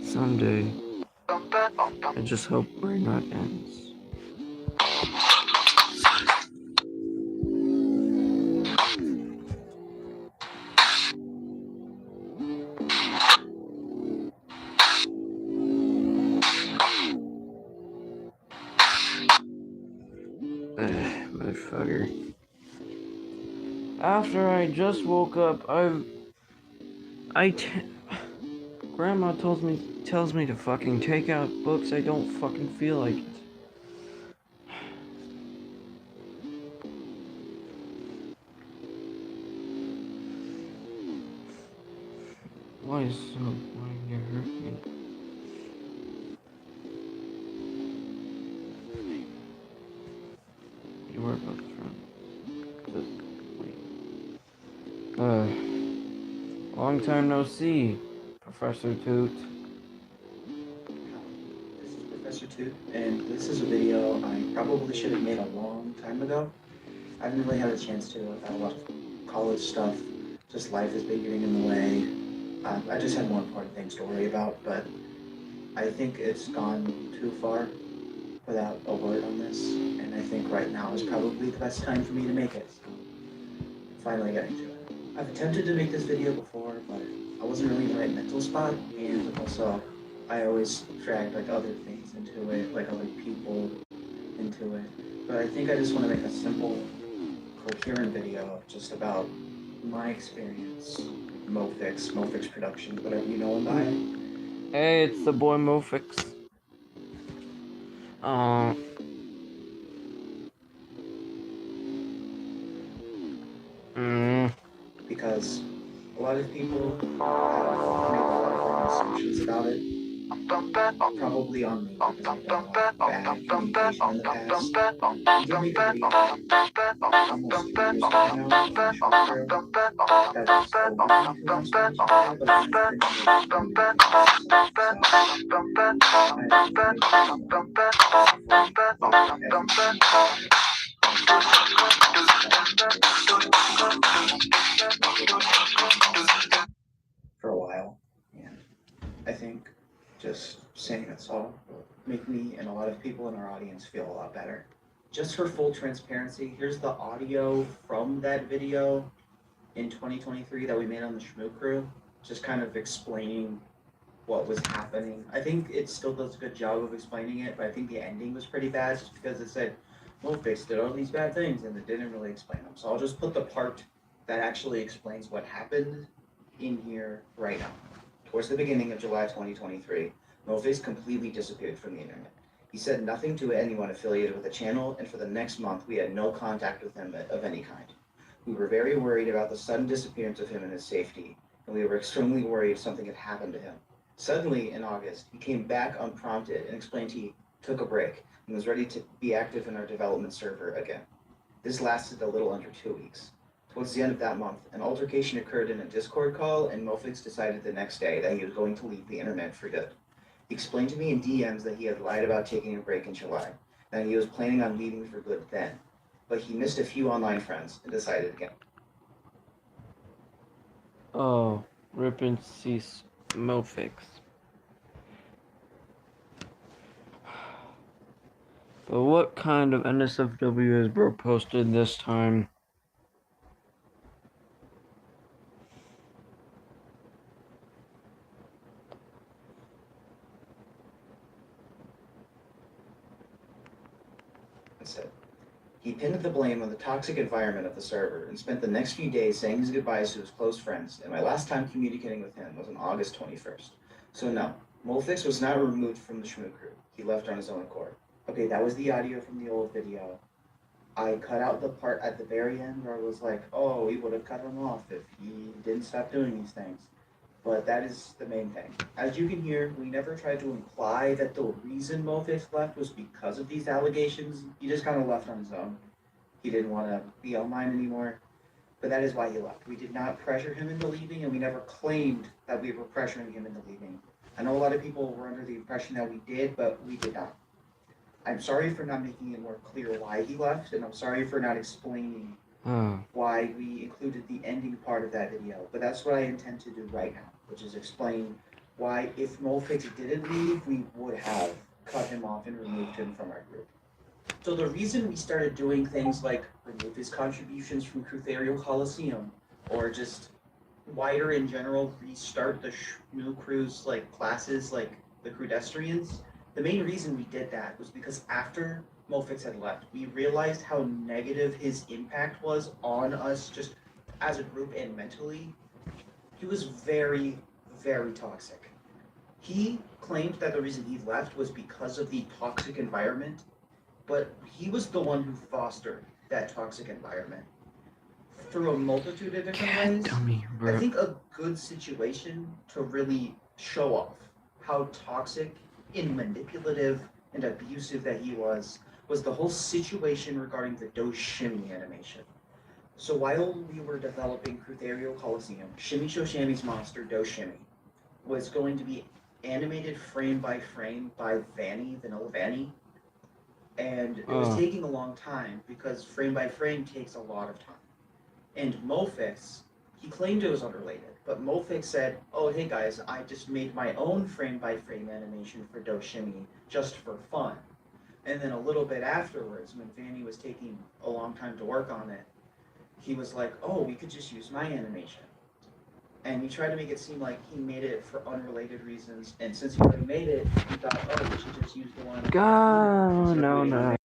Someday, I just hope brainrot ends. Motherfucker. After I just woke up, Grandma tells me to fucking take out books I don't fucking feel like it. Why you hurt me? You were about to long time no see, Professor Toot. This is Professor Toot, and this is a video I probably should have made a long time ago. I haven't really had a chance to. I've had a lot of college stuff, just life has been getting in the way. I just had more important things to worry about, but I think it's gone too far without a word on this, and I think right now is probably the best time for me to make it. So, finally getting to it. I've attempted to make this video before, but I wasn't really in the right mental spot, and also I always dragged like other things into it, like other people into it. But I think I just want to make a simple, coherent video just about my experience, Mofix Productions, whatever you know him by. Hey, it's the boy Mofix. Because a lot of people have made a lot of wrong assumptions about it. Probably on me because I've done a lot of bad communication in the past. I did make a video almost 3 years ago now on the short trail that just opened into my stories before, but I didn't make it for a while, and I think just saying this all will make me and a lot of people in our audience feel a lot better. Just for full transparency, here's the audio from that video in 2023 that we made on the Shmoo Crew, just kind of explaining what was happening. I think it still does a good job of explaining it, but I think the ending was pretty bad just because it said, Mofix did all these bad things and it didn't really explain them. So I'll just put the part that actually explains what happened in here right now. Towards the beginning of July 2023, Mofix completely disappeared from the internet. He said nothing to anyone affiliated with the channel, and for the next month, we had no contact with him of any kind. We were very worried about the sudden disappearance of him and his safety, and we were extremely worried something had happened to him. Suddenly, in August, he came back unprompted and explained he took a break and was ready to be active in our development server again. This lasted a little under 2 weeks. Towards the end of that month, an altercation occurred in a Discord call, and Mofix decided the next day that he was going to leave the internet for good. He explained to me in DMs that he had lied about taking a break in July, and he was planning on leaving for good then, but he missed a few online friends and decided again. Oh, rip and cease Mofix. But what kind of NSFW is bro posted this time? Said. He pinned the blame on the toxic environment of the server and spent the next few days saying his goodbyes to his close friends, and my last time communicating with him was on August 21st. So no, Mofix was not removed from the Shmoo Crew. He left on his own accord. Okay, that was the audio from the old video. I cut out the part at the very end where I was like, oh, we would have cut him off if he didn't stop doing these things. But that is the main thing. As you can hear, we never tried to imply that the reason Mofix left was because of these allegations. He just kind of left on his own. He didn't want to be online anymore. But that is why he left. We did not pressure him into leaving, and we never claimed that we were pressuring him into leaving. I know a lot of people were under the impression that we did, but we did not. I'm sorry for not making it more clear why he left, and I'm sorry for not explaining why we included the ending part of that video. But that's what I intend to do right now, which is explain why if Molfix didn't leave, we would have cut him off and removed him from our group. So the reason we started doing things like remove his contributions from Crutherio Coliseum, or just wider in general, restart the new crew's like classes like the Crudestrians, the main reason we did that was because after Mofix had left, we realized how negative his impact was on us just as a group and mentally. He was very, very toxic. He claimed that the reason he left was because of the toxic environment, but he was the one who fostered that toxic environment through a multitude of different ways. Dummy, bro. I think a good situation to really show off how toxic and manipulative and abusive that he was the whole situation regarding the Do Shimmy animation. So while we were developing Crutherio Coliseum, Shimmy Shoshammy's monster Do Shimmy was going to be animated frame by frame by Vanilla Vanny, and it was taking a long time because frame by frame takes a lot of time. And Mofix, he claimed it was unrelated, but Mofix said, oh, hey guys, I just made my own frame by frame animation for Do Shimmy just for fun. And then a little bit afterwards, when Vanny was taking a long time to work on it, he was like, oh, we could just use my animation. And he tried to make it seem like he made it for unrelated reasons, and since he already made it, he thought, oh, we should just use the one. God, no.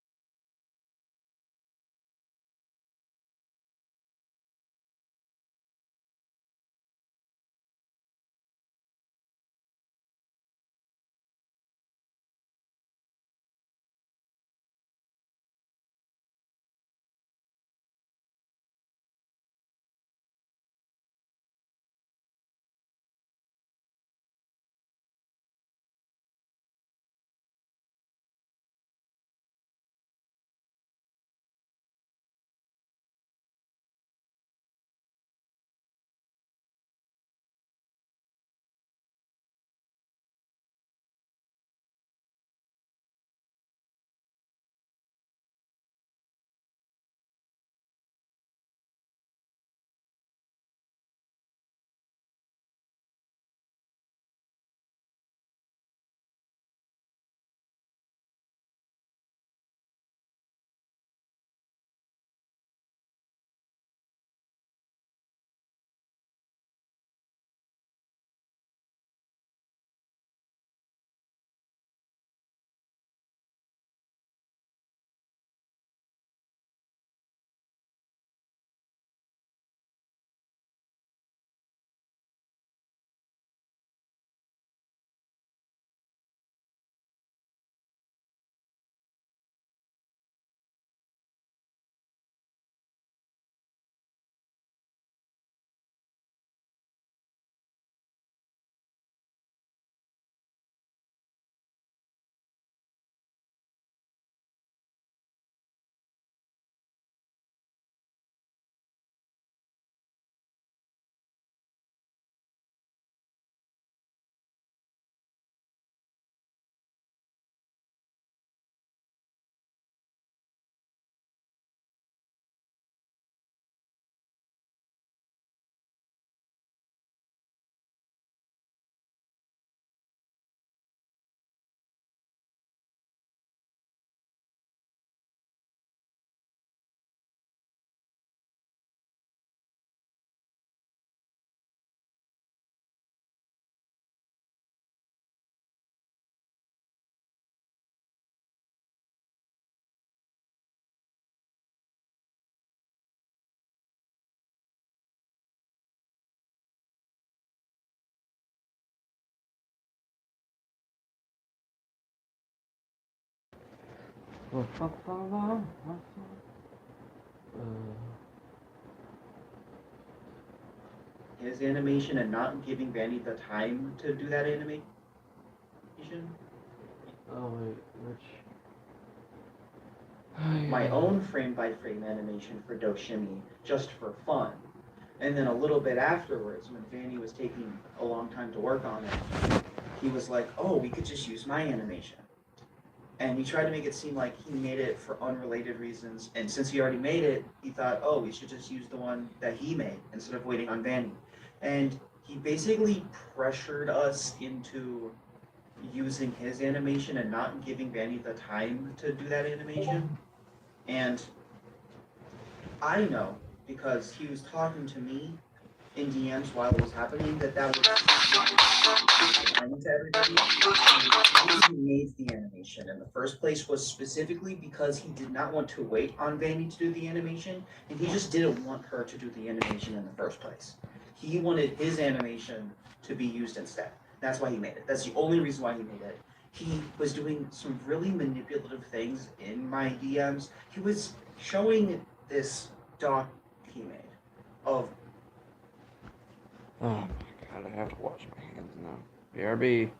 his animation and not giving Vanny the time to do that animation. Oh wait, which? My own frame-by-frame animation for Doshimi just for fun. And then a little bit afterwards, when Vanny was taking a long time to work on it, he was like, oh, we could just use my animation. And he tried to make it seem like he made it for unrelated reasons. And since he already made it, he thought, oh, we should just use the one that he made instead of waiting on Vanny. And he basically pressured us into using his animation and not giving Vanny the time to do that animation. And I know, because he was talking to me in DMs while it was happening, that was lying to everybody. He made the animation in the first place was specifically because he did not want to wait on Vanny to do the animation, and he just didn't want her to do the animation in the first place. He wanted his animation to be used instead. That's why he made it. That's the only reason why he made it. He was doing some really manipulative things in my DMs. He was showing this doc he made of. Oh my god, I have to wash my hands now. BRB.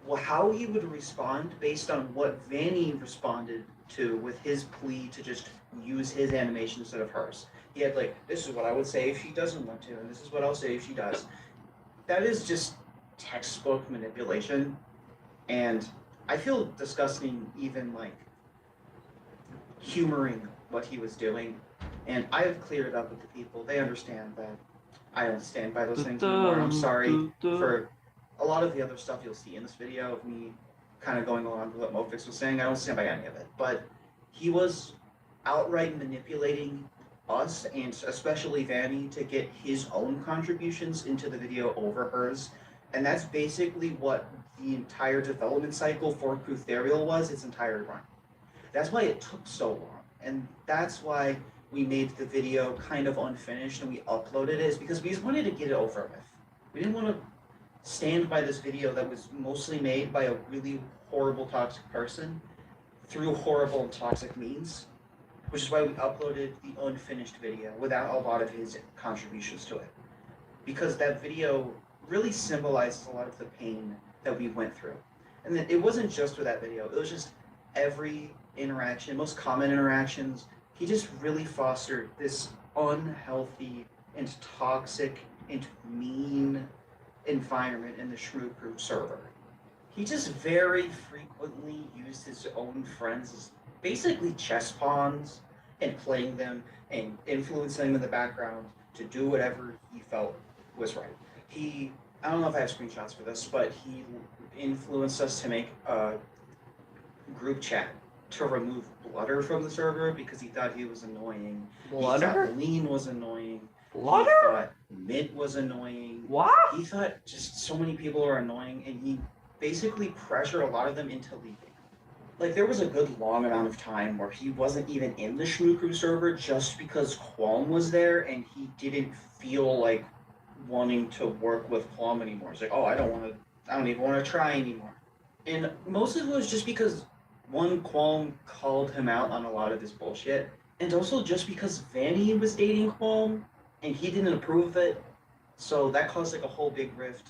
Well, how he would respond based on what Vanny responded to with his plea to just use his animation instead of hers. He had like, this is what I would say if she doesn't want to, and this is what I'll say if she does. That is just textbook manipulation, and I feel disgusting even like humoring what he was doing. And I have cleared it up with the people. They understand that I don't stand by those things anymore. I'm sorry for a lot of the other stuff you'll see in this video of me kind of going along with what Mofix was saying. I don't stand by any of it. But he was outright manipulating us, and especially Vanny, to get his own contributions into the video over hers. And that's basically what the entire development cycle for Kutherial was, its entire run. That's why it took so long. And that's why we made the video kind of unfinished and we uploaded it, is because we just wanted to get it over with. We didn't want to stand by this video that was mostly made by a really horrible, toxic person through horrible and toxic means, which is why we uploaded the unfinished video without a lot of his contributions to it. Because that video really symbolizes a lot of the pain that we went through. And it wasn't just for that video, it was just every interaction, most common interactions. He just really fostered this unhealthy and toxic and mean environment in the Shrew Crew server. He just very frequently used his own friends as basically chess pawns and playing them and influencing them in the background to do whatever he felt was right. He I don't know if I have screenshots for this, but he influenced us to make a group chat to remove Bludder from the server because he thought he was annoying. He Bludder? thought Lean was annoying. Bludder? He thought Mint was annoying. What? He thought just so many people are annoying, and he basically pressured a lot of them into leaving. Like, there was a good long amount of time where he wasn't even in the Shmoo Crew server just because Qualm was there, and he didn't feel like wanting to work with Qualm anymore. He's like, oh, I don't even want to try anymore. And most of it was just because one, Qualm called him out on a lot of this bullshit, and also just because Vanny was dating Qualm, and he didn't approve of it, so that caused like a whole big rift.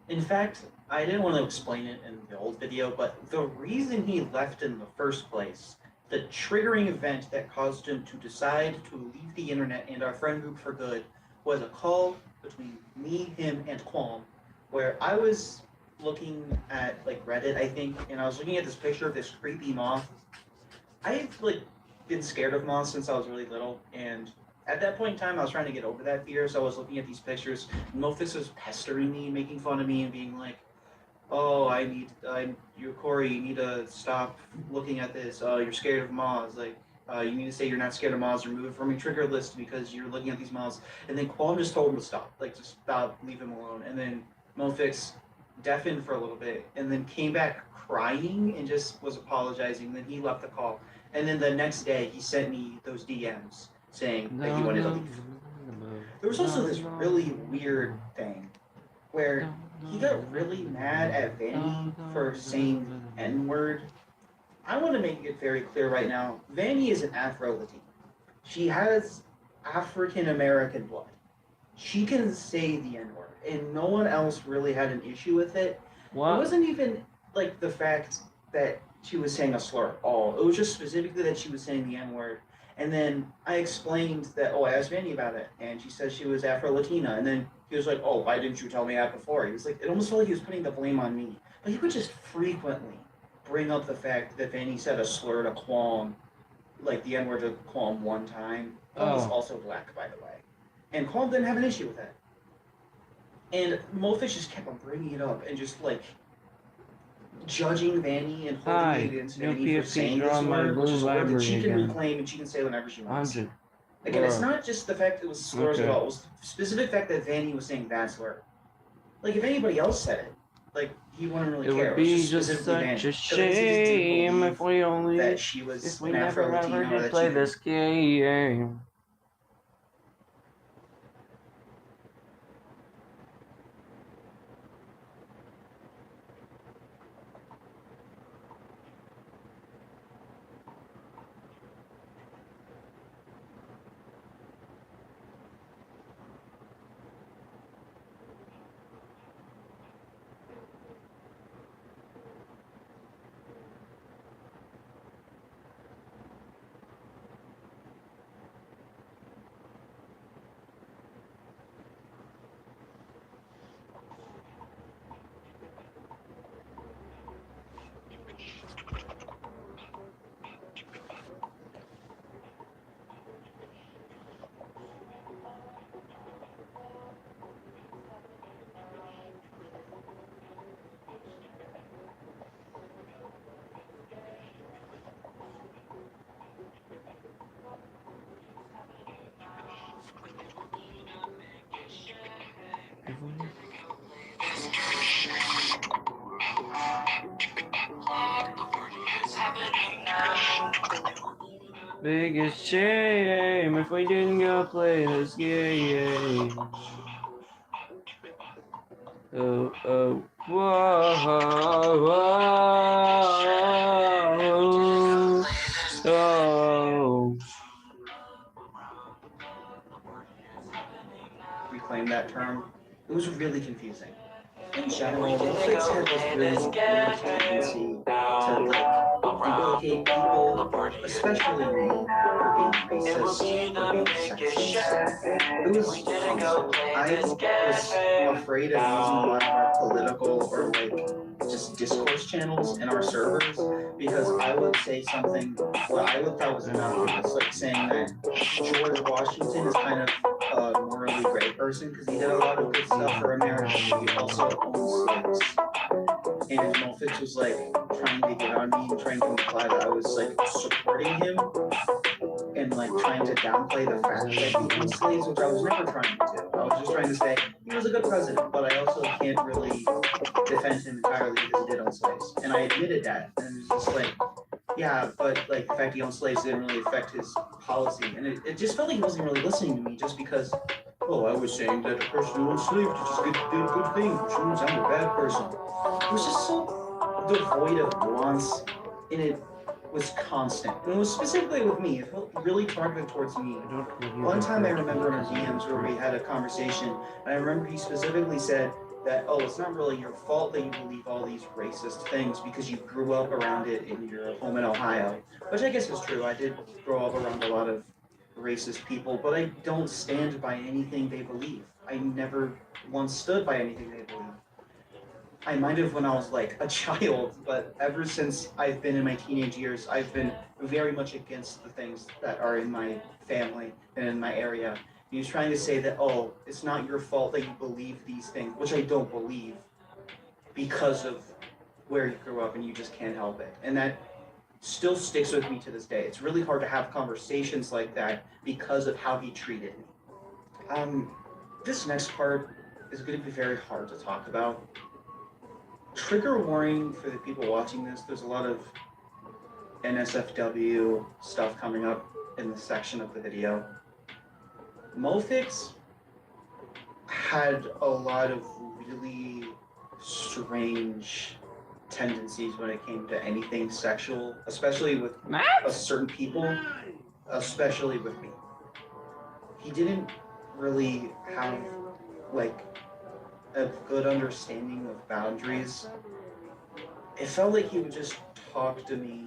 In fact, I didn't want to explain it in the old video, but the reason he left in the first place, the triggering event that caused him to decide to leave the internet and our friend group for good, was a call between me, him, and Qualm, where I was looking at like Reddit, I think, and I was looking at this picture of this creepy moth. I've like been scared of moths since I was really little, and at that point in time, I was trying to get over that fear. So I was looking at these pictures. Mofix was pestering me, making fun of me, and being like, "Oh, you Corey, you need to stop looking at this. You're scared of moths. Like, you need to say you're not scared of moths. Remove it from your trigger list because you're looking at these moths." And then Qualm just told him to stop. Like, just stop, leave him alone. And then Mofix deafened for a little bit, and then came back crying and just was apologizing. And then he left the call. And then the next day, he sent me those DMs saying that he wanted to leave. There was also this really weird thing where he got really mad at Vanny for saying the N-word. I want to make it very clear right now, Vanny is an Afro-Latina. She has African-American blood. She can say the N-word, and no one else really had an issue with it. What? It wasn't even like the fact that she was saying a slur at all. It was just specifically that she was saying the N-word. And then I explained that, I asked Vanny about it, and she said she was Afro-Latina. And then he was like, oh, why didn't you tell me that before? He was like, it almost felt like he was putting the blame on me. But he would just frequently bring up the fact that Vanny said a slur to Qualm, like the N-word to Qualm one time. Qualm was also black, by the way. And Qualm didn't have an issue with that. And Mofish just kept on bringing it up and just like judging Vanny and holding it against Vanny for saying this word, which is a word that she can reclaim and she can say whenever she wants. Again, it's not just the fact it was slurs at all. It was the specific fact that Vanny was saying that slur. Like, if anybody else said it, like, he wouldn't really care. It would be just such a shame if we only, that she was if we never ever did play this game. Biggest shame if we didn't go play this game. Oh, oh, whoa, whoa, oh. Reclaim that term. It was really confusing. In general, Netflix had this really weird tendency to like implicate people, especially me, for being racist or being sexist. It was constant. I was afraid of using a lot of our political or like just discourse channels in our servers because I would say something what I would thought was innocuous, like saying that George Washington is kind of a morally great person because he did a lot of good stuff for America. He also owned slaves. And if Mofix was like trying to get on me and trying to imply that I was like supporting him and like trying to downplay the fact that he owned slaves, which I was never trying to do. I was just trying to say he was a good president, but I also can't really defend him entirely because he did own slaves. And I admitted that. And it was just like, yeah, but like the fact he owned slaves didn't really affect his policy. And it just felt like he wasn't really listening to me just because, oh, I was saying that a person who owned slaves just did good things, which means I'm a bad person. It was just so devoid of nuance, and it was constant. And it was specifically with me. It felt really targeted towards me. One time I remember in our DMs where we had a conversation, and I remember he specifically said that, oh, it's not really your fault that you believe all these racist things because you grew up around it in your home in Ohio, which I guess is true. I did grow up around a lot of racist people, but I don't stand by anything they believe. I never once stood by anything they believe. I might have when I was like a child, but ever since I've been in my teenage years, I've been very much against the things that are in my family and in my area. He was trying to say that, oh, it's not your fault that you believe these things, which I don't believe because of where you grew up and you just can't help it. And that still sticks with me to this day. It's really hard to have conversations like that because of how he treated me. This next part is going to be very hard to talk about. Trigger warning for the people watching this. There's a lot of NSFW stuff coming up in the section of the video. Mofix had a lot of really strange tendencies when it came to anything sexual, especially with certain people, especially with me. He didn't really have like a good understanding of boundaries. It felt like he would just talk to me.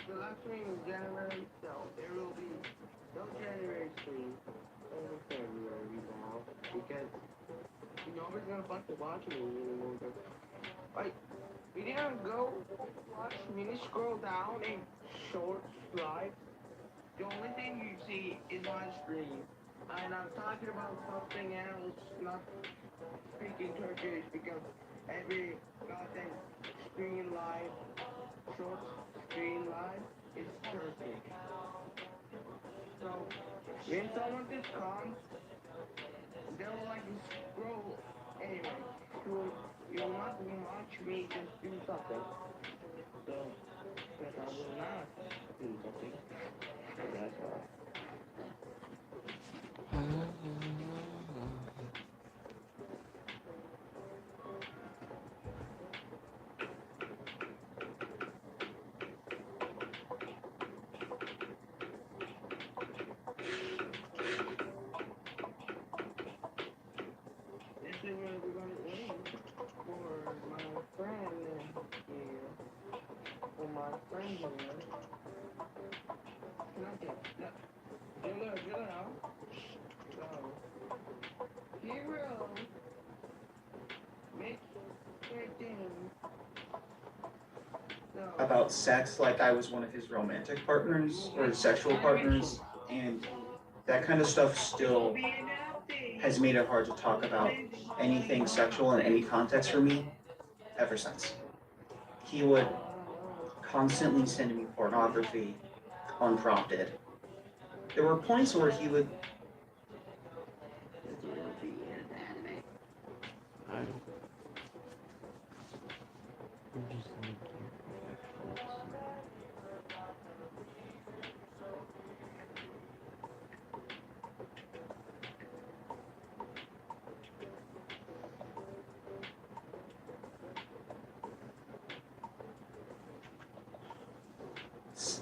The last one in January, so there will be no January stream over February now because nobody's gonna fucking watch me anymore. Like, we didn't go watch mini scroll down and short live. The only thing you see is my screen. And I'm talking about something else, not speaking Turkish because every goddamn screen live, short screen live is Turkish. So when someone just comes, they'll like scroll anyway. You'll not watch me just do something. So, but I will not do something. So that's why. This is where we're gonna end for my friend here. For my friend here. Can I get that? Chill out. So, he will make certain. So, About sex like I was one of his romantic partners or his sexual partners, and that kind of stuff still has made it hard to talk about anything sexual in any context for me ever since. He would constantly send me pornography unprompted. There were points where he would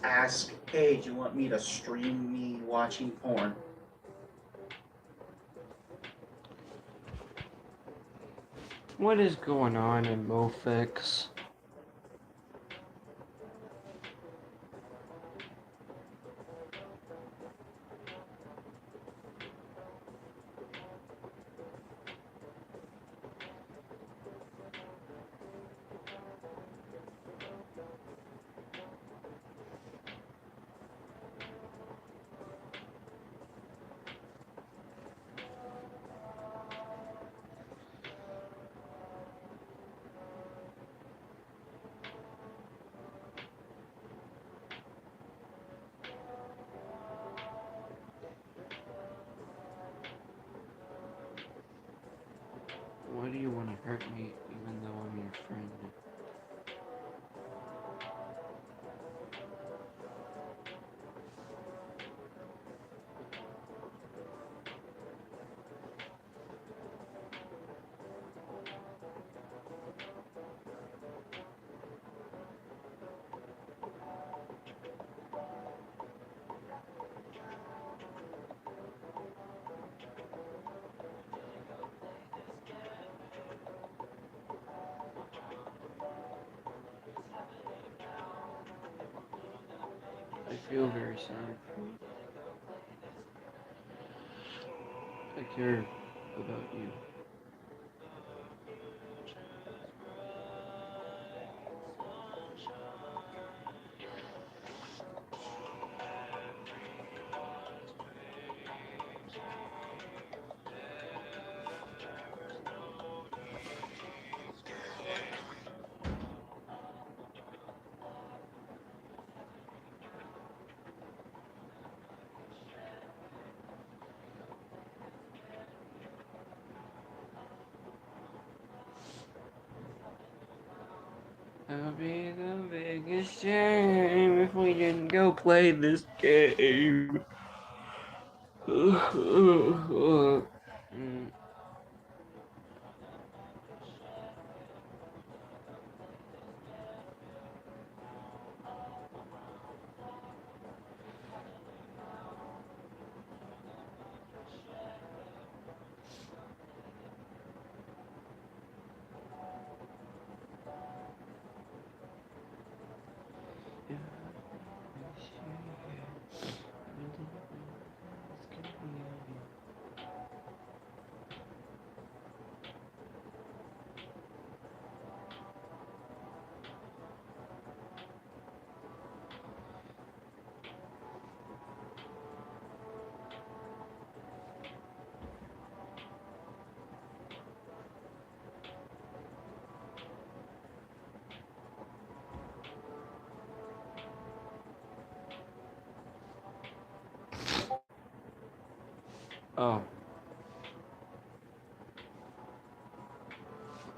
ask, hey, do you want me to stream me watching porn? What is going on in Mofix? do you want to hurt me even though I'm your friend? I feel very sorry for you. I care about you. It'll be the biggest shame if we didn't go play this game. Mm. Oh.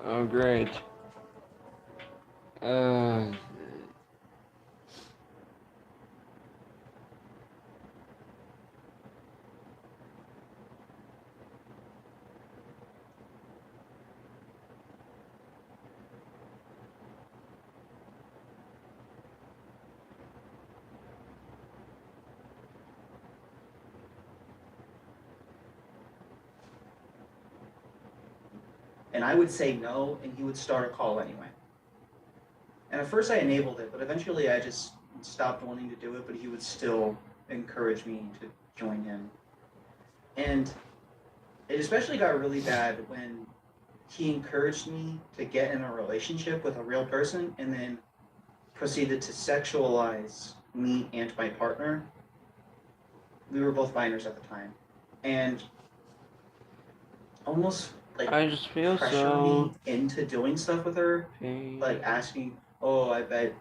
Oh, great. Uh. And I would say no, and he would start a call anyway. And at first I enabled it, but eventually I just stopped wanting to do it, but he would still encourage me to join him. And it especially got really bad when he encouraged me to get in a relationship with a real person and then proceeded to sexualize me and my partner. We were both minors at the time. And almost like I just feel pressure so me into doing stuff with her, pain. like asking, "Oh, I bet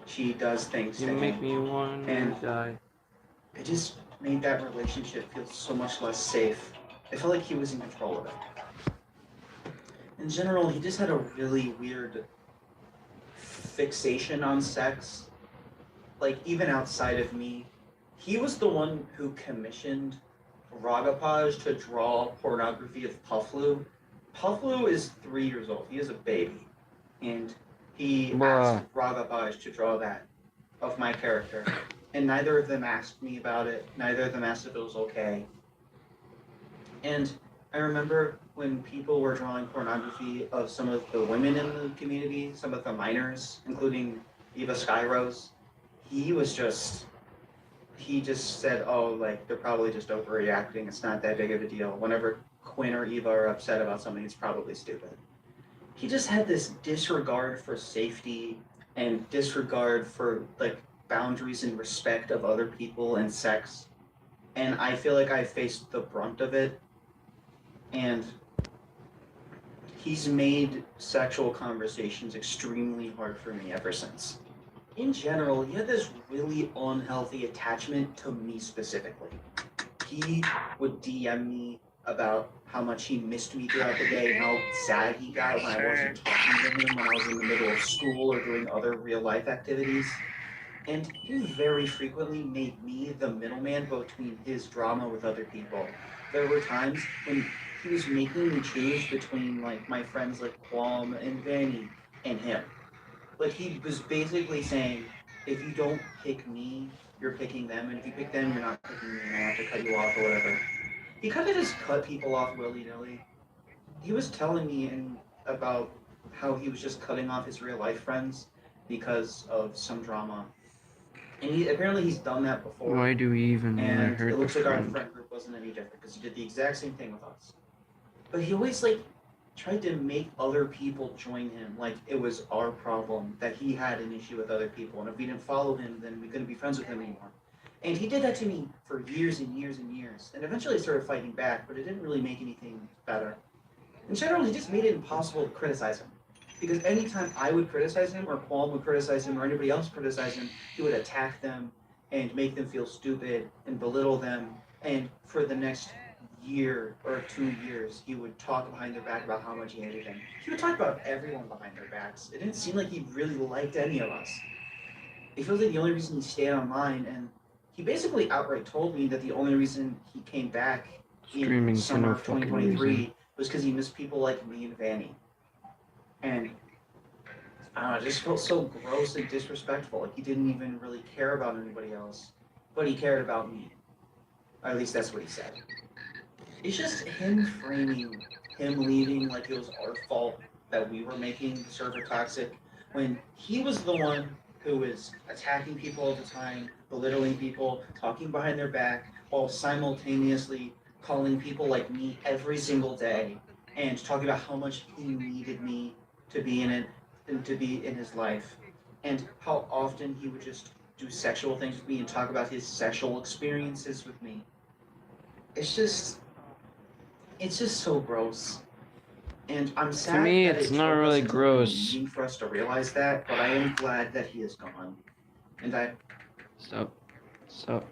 she does things You to make him," me want and to die. it just made that relationship feel so much less safe. I felt like he was in control of it. In general, he just had a really weird fixation on sex. Like, even outside of me, he was the one who commissioned Ragapaj to draw pornography of Pufflu. Pufflu is 3 years old. He is a baby. And he asked Ragapaj to draw that of my character. And neither of them asked me about it. Neither of them asked if it was okay. And I remember when people were drawing pornography of some of the women in the community, some of the minors, including Eva Skyrose, he just said, "Oh, like, they're probably just overreacting. It's not that big of a deal. Whenever Quinn or Eva are upset about something, it's probably stupid." He just had this disregard for safety and disregard for, like, boundaries and respect of other people and sex. And I feel like I faced the brunt of it. And he's made sexual conversations extremely hard for me ever since. In general, he had this really unhealthy attachment to me specifically. He would DM me about how much he missed me throughout the day, how sad he got when I wasn't talking to him when I was in the middle of school or doing other real life activities. And he very frequently made me the middleman between his drama with other people. There were times when he was making me choose between like my friends like Qualm and Vanny and him. Like he was basically saying, if you don't pick me, you're picking them, and if you pick them, you're not picking me, and I have to cut you off or whatever. He kind of just cut people off willy nilly. He was telling me about how he was just cutting off his real life friends because of some drama. And apparently he's done that before. Why do we even want to And hurt it looks the like our friend? friend group wasn't any different because he did the exact same thing with us. But he always like tried to make other people join him like it was our problem that he had an issue with other people, and if we didn't follow him, then we couldn't be friends with him anymore. And he did that to me for years and years and years. And eventually I started fighting back, but it didn't really make anything better. In general, he just made it impossible to criticize him. Because anytime I would criticize him, or Qualm would criticize him, or anybody else criticize him, he would attack them and make them feel stupid and belittle them. And for the next year or 2 years, he would talk behind their back about how much he hated them. He would talk about everyone behind their backs. It didn't seem like he really liked any of us. It feels like the only reason he stayed online, and he basically outright told me that the only reason he came back in Streaming for summer no of fucking 2023 reason. was because he missed people like me and Vanny. And I don't know, it just felt so gross and disrespectful. Like he didn't even really care about anybody else, but he cared about me. Or at least that's what he said. It's just him framing him leaving like it was our fault that we were making the server toxic when he was the one who was attacking people all the time, belittling people, talking behind their back, while simultaneously calling people like me every single day and talking about how much he needed me to be in it and to be in his life, and how often he would just do sexual things with me and talk about his sexual experiences with me. It's just it's just so gross. And I'm sad To me, that it's it not took us really until the gross. meeting for us to realize that, but I am glad that he is gone. And I Stop. Stop.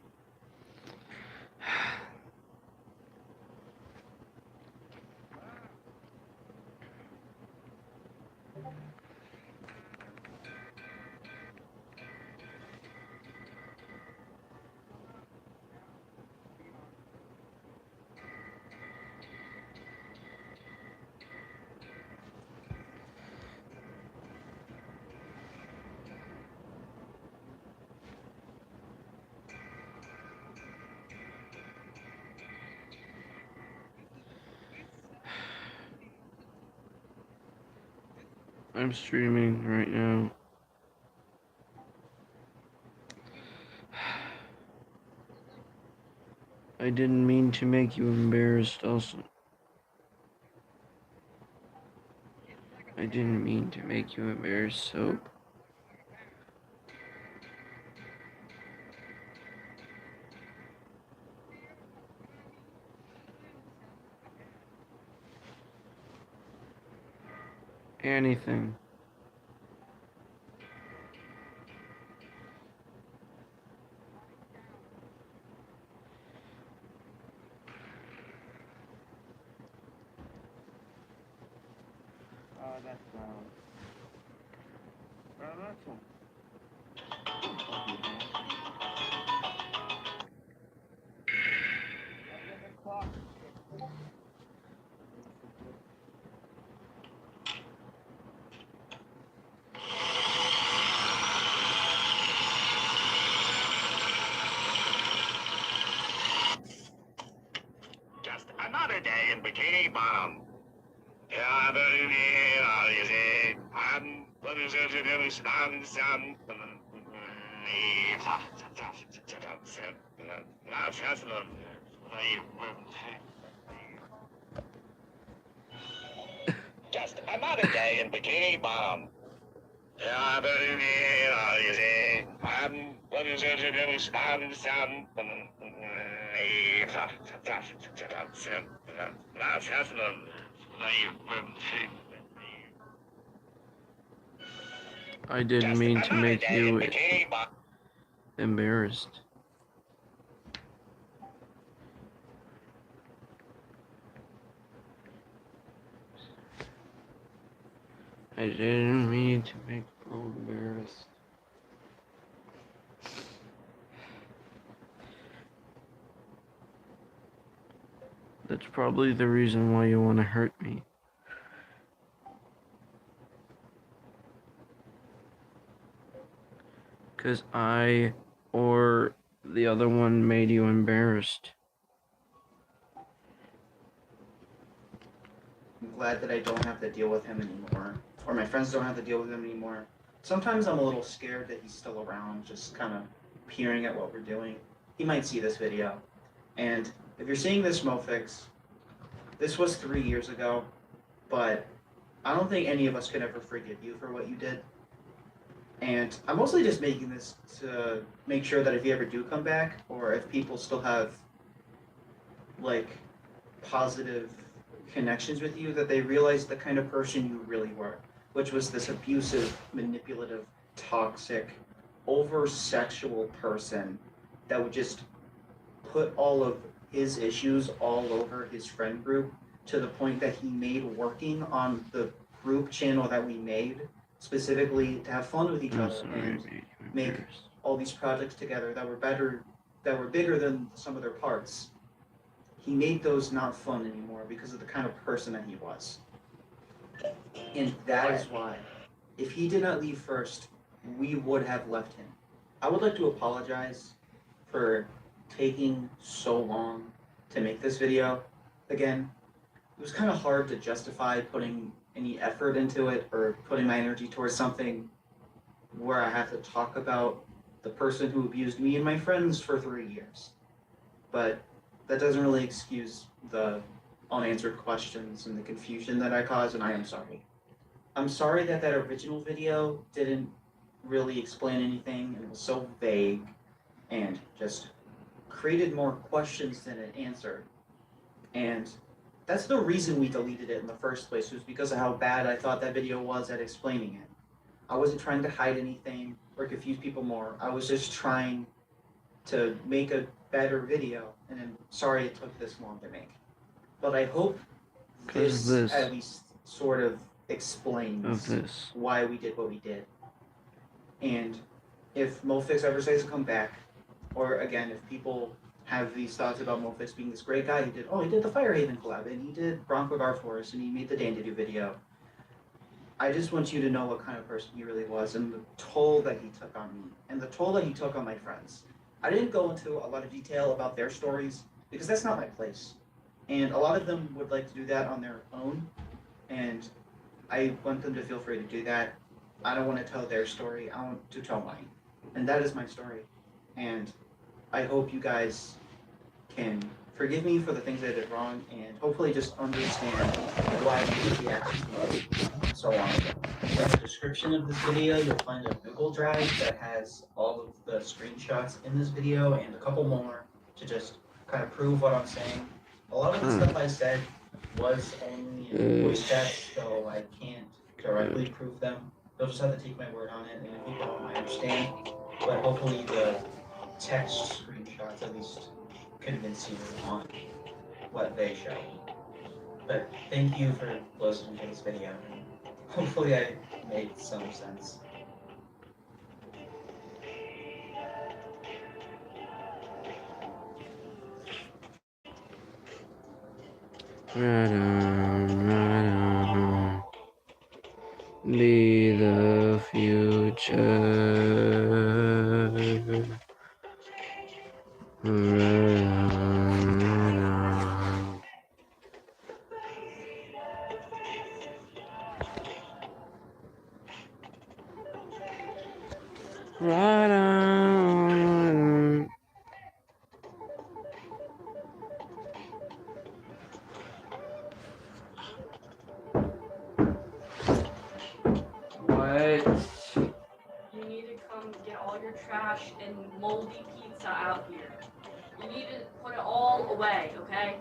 I'm streaming right now. I didn't mean to make you embarrassed, also. I didn't mean to make you embarrassed, so... anything. That's that's one. Just another day in Bikini Bottom. Just another day in Bikini Bottom. I didn't mean to make you embarrassed. I didn't mean to make Bro embarrassed. That's probably the reason why you want to hurt me. Because I or the other one made you embarrassed. I'm glad that I don't have to deal with him anymore, or my friends don't have to deal with him anymore. Sometimes I'm a little scared that he's still around, just kind of peering at what we're doing. He might see this video. And if you're seeing this, Mofix, this was 3 years ago, but I don't think any of us can ever forgive you for what you did. And I'm mostly just making this to make sure that if you ever do come back, or if people still have, like, positive connections with you, that they realize the kind of person you really were, which was this abusive, manipulative, toxic, over-sexual person that would just put all of his issues all over his friend group, to the point that he made working on the group channel that we made specifically to have fun with each I'm other sorry I and made you make embarrassed. all these projects together that were better, that were bigger than some of their parts. He made those not fun anymore because of the kind of person that he was. And that is why, if he did not leave first, we would have left him. I would like to apologize for taking so long to make this video. Again, it was kind of hard to justify putting any effort into it or putting my energy towards something where I have to talk about the person who abused me and my friends for 3 years. But that doesn't really excuse the unanswered questions and the confusion that I caused, and I am sorry. I'm sorry that that original video didn't really explain anything and was so vague and just created more questions than it answered. And that's the reason we deleted it in the first place, was because of how bad I thought that video was at explaining it. I wasn't trying to hide anything or confuse people more. I was just trying to make a better video, and I'm sorry it took this long to make. But I hope this at least sort of explains why we did what we did. And if Mofix ever says to come back, or again, if people have these thoughts about Mofix being this great guy who did, he did the Firehaven collab, and he did Bronco Garf Forest, and he made the Dandidoo video. I just want you to know what kind of person he really was, and the toll that he took on me, and the toll that he took on my friends. I didn't go into a lot of detail about their stories, because that's not my place. And a lot of them would like to do that on their own, and I want them to feel free to do that. I don't want to tell their story, I want to tell mine. And that is my story. And I hope you guys can forgive me for the things I did wrong, and hopefully just understand why I made the actions so long ago. In the description of this video, you'll find a Google Drive that has all of the screenshots in this video and a couple more to just kind of prove what I'm saying. A lot of the stuff I said was only in voice chats, so I can't directly prove them. You'll just have to take my word on it, and if people don't understand, but hopefully the text screenshots at least convince you on what they show. But thank you for listening to this video. Hopefully I made some sense. Be the future. Right on. What? You need to come get all your trash and moldy pizza out here. You need to put it all away, okay?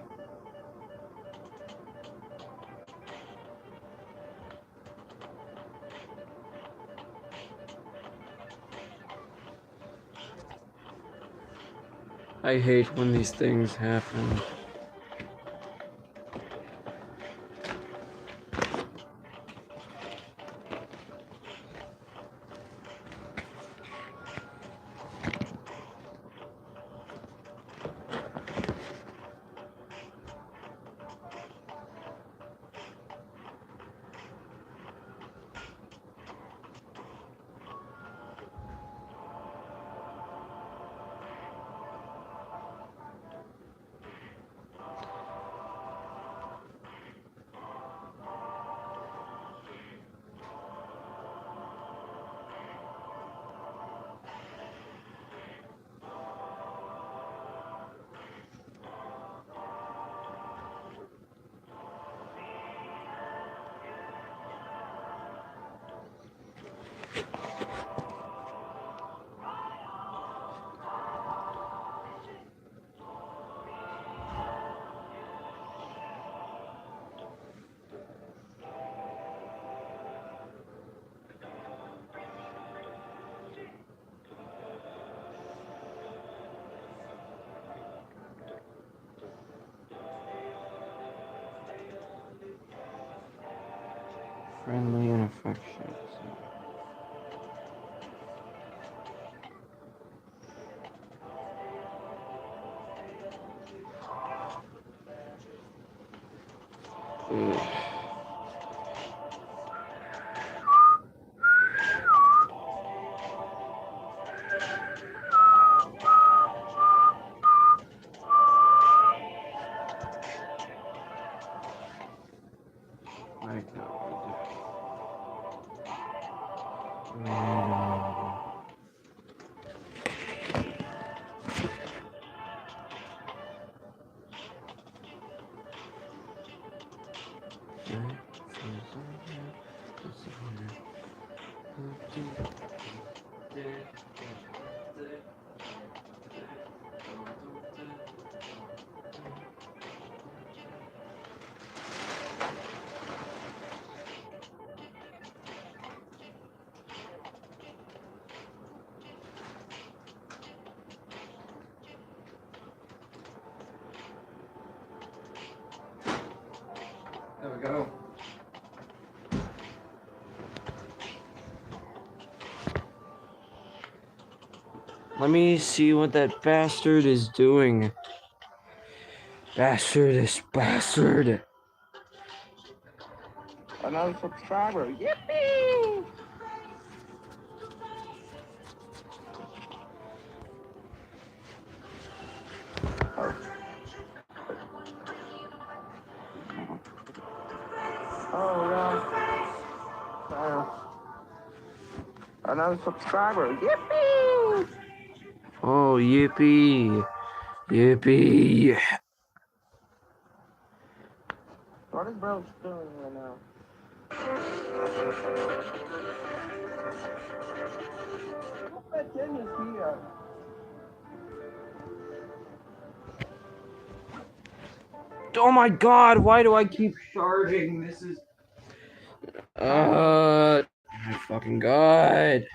I hate when these things happen. Friendly and affectionate. Ugh. My God. There we go. Let me see what that bastard is doing. This bastard. Another subscriber. Yippee! Oh no. Another subscriber. Yippee! Oh, yippee. Yippee. What is bro doing right now? Look at Jenny's here. Oh my God, why do I keep sharding? This is... my fucking God.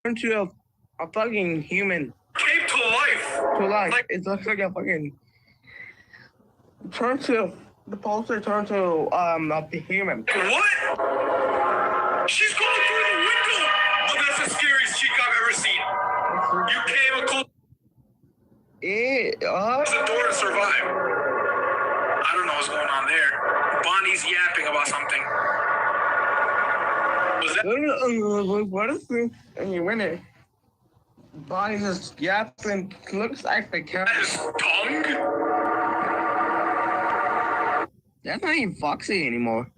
into a fucking human. Came to life. To life. Like, it looks like a fucking the poster turned to a human. What? She's going through the window. Oh, that's the scariest chick I've ever seen. You came a close the door to survive. I don't know what's going on there. Bonnie's yapping about something. Was that? What is this? And you win it. Bonnie just yapping. Looks like the cat. His tongue? That's not even Foxy anymore.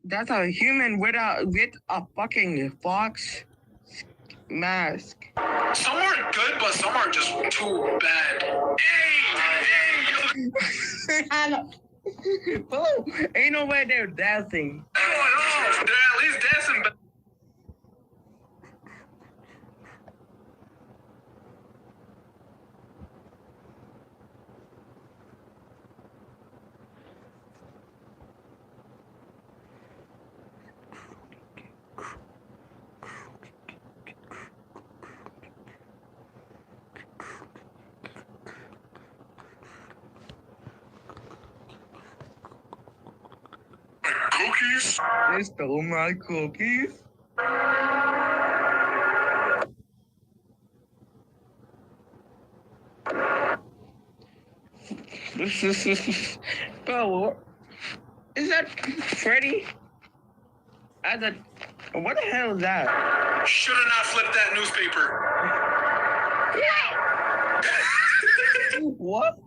That's a human with a fucking fox mask. Some are good, but some are just too bad. Hey! Oh, ain't no way they're dancing. Oh, no, they're at least dancing. Cookies? They stole my cookies. Bro, is that Freddy? What the hell is that? Should have not flipped that newspaper. What?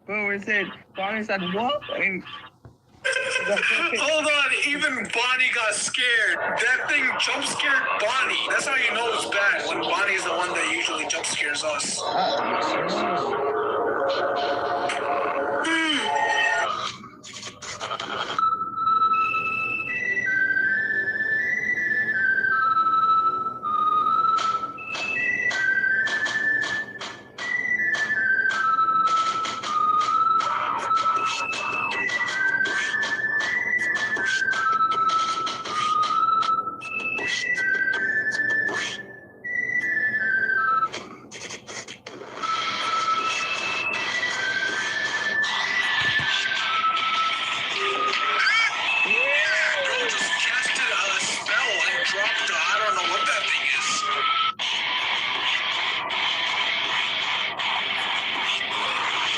Bro, it said, Bonnie said, what? I mean, Hold on, even Bonnie got scared. That thing jump scared Bonnie. That's how you know it's bad, when Bonnie's the one that usually jump scares us.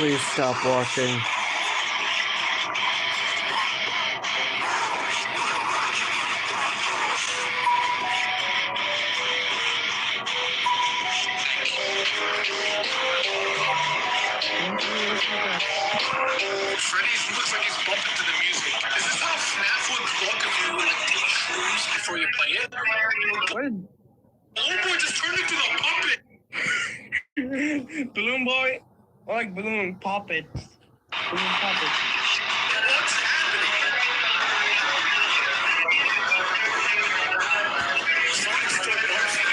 Please stop watching. Freddy's looks like he's bumping to the music. Is this how FNAF would look if you like take shrooms before you play it? what is Oh boy, just turned into the puppet. Balloon Boy? I like balloon puppets. Balloon puppets. What's happening? Someone's still bumping.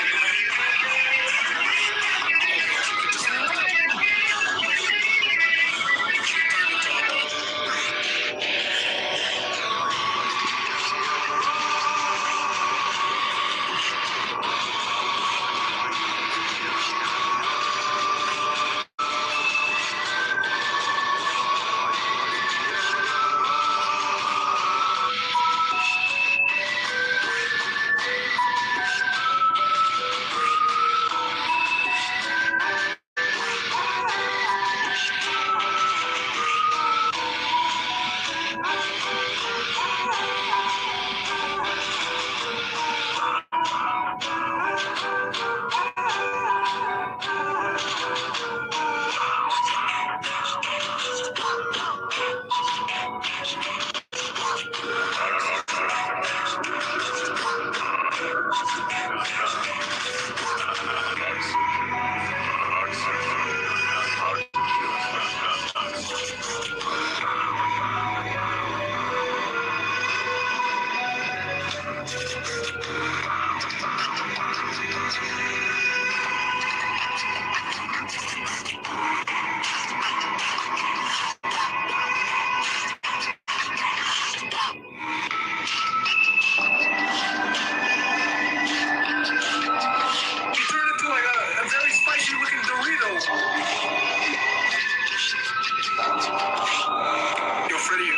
Freddie.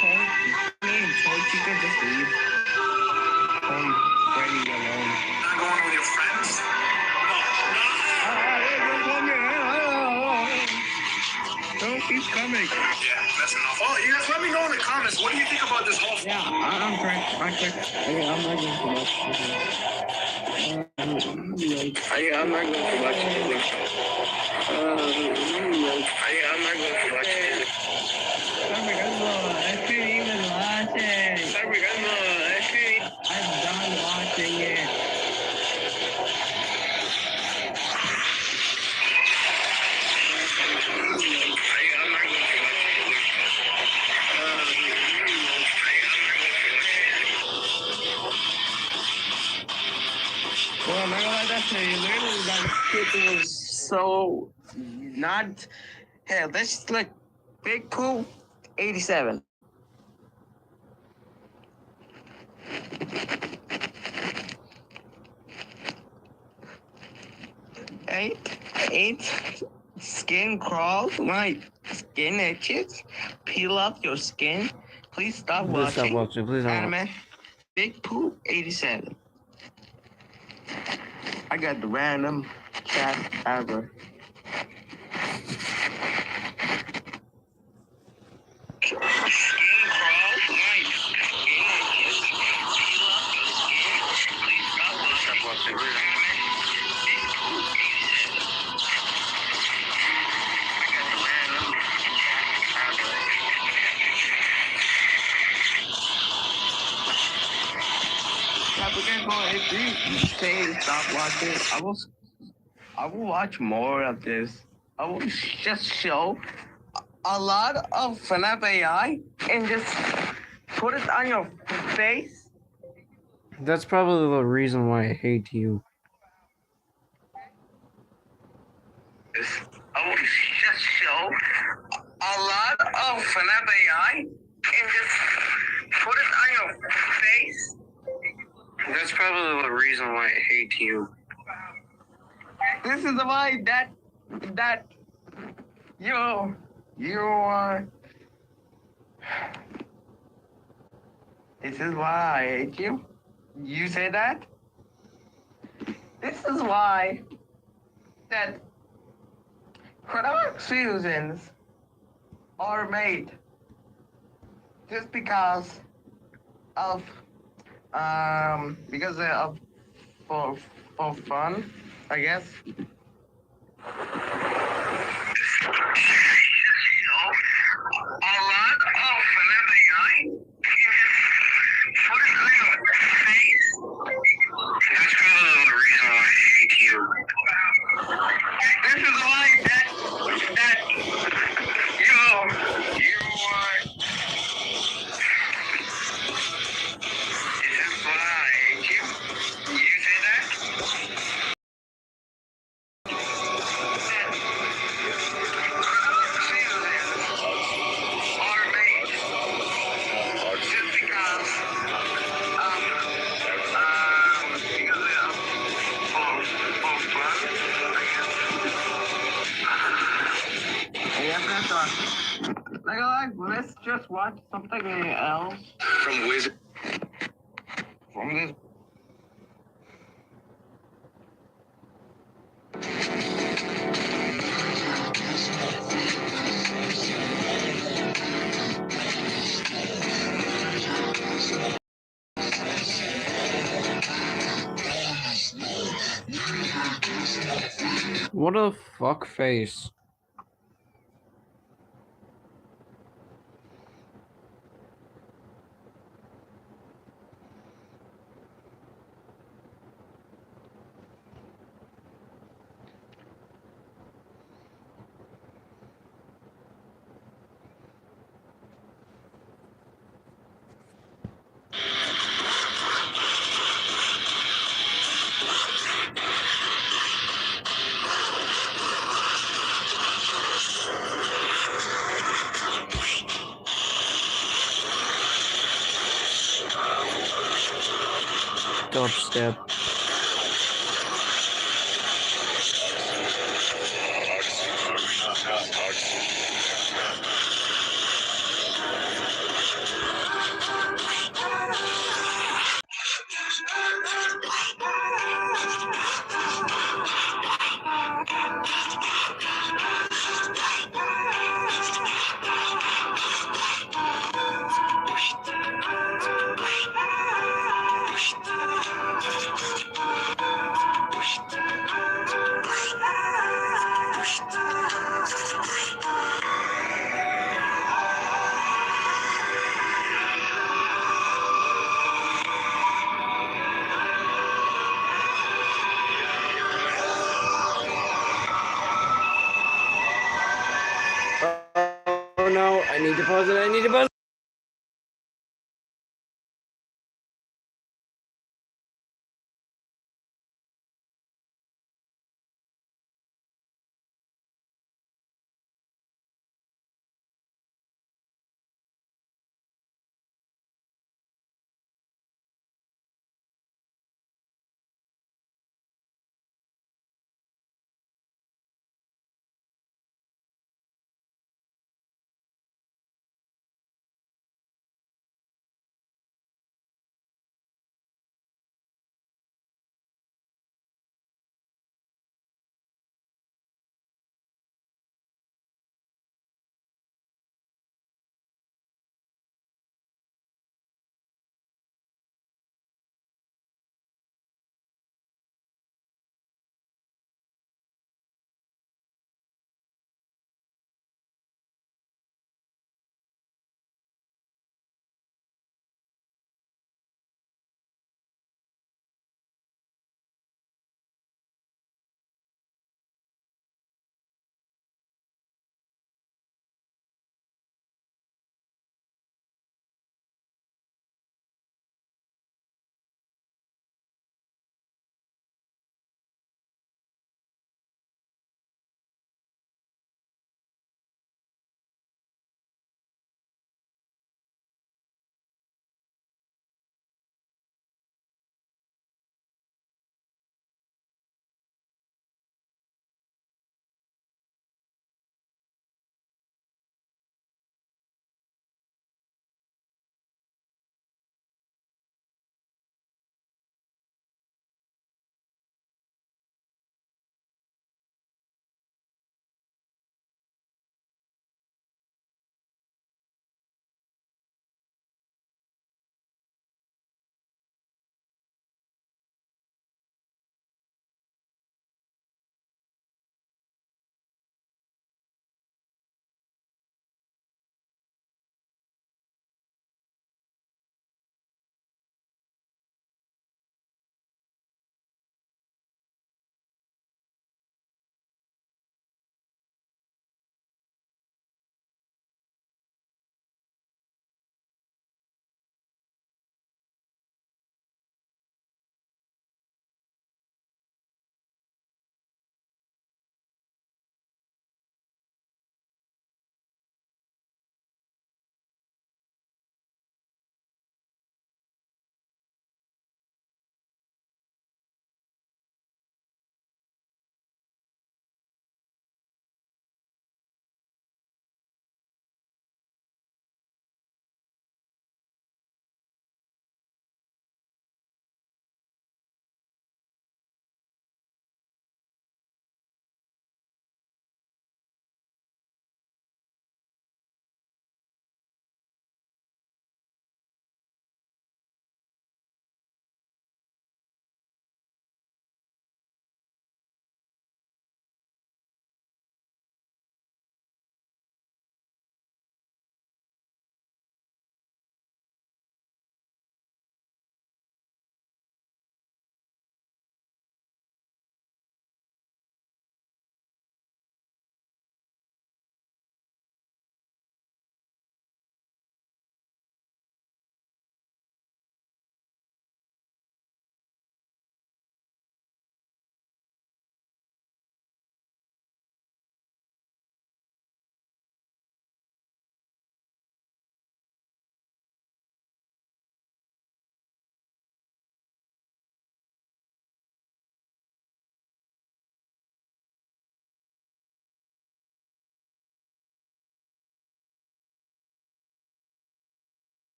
Told you could just leave. Told Freddie alone. Not going with your friends? Don't keep coming. Yeah, that's enough. Oh, you guys let me know in the comments. What do you think about this whole? Yeah, I'm correct. I'm not going to watch I'm not going to watch it. I'm not going to watch it. I couldn't even watch it. I'm done watching it. Well, I'm not gonna let that say. Literally, that shit was so not. Hey, let's like Big Pooh 87. Eight skin crawls, my skin itches, peel off your skin. Please stop Please stop watching. Please don't. Anime. Big Pooh 87. I got the random chat ever. Skin crawls, my skin itches, peel off your skin. Please stop watching. Big Pooh 87. I got the random chat ever. Yeah, but then, boy, if you say stop watching, I will watch more of this. I will just show a lot of FNAF AI and just put it on your face. That's probably the reason why I hate you. I will just show a lot of FNAF AI and just put it on your face. That's probably the reason why I hate you. This is why that you are. This is why I hate you. You say that? This is why that product seasons are made just because of for fun, I guess. A lot of FNAF AI. Put it on your face. That's probably the reason why I hate you. This is why that you are. This is why I hate you. You say that? Are made just because for fun, I guess. Yeah, that's all. Like, let's just watch something else. From Wizard. From this. What a fuck face. Dubstep. I need a buzz.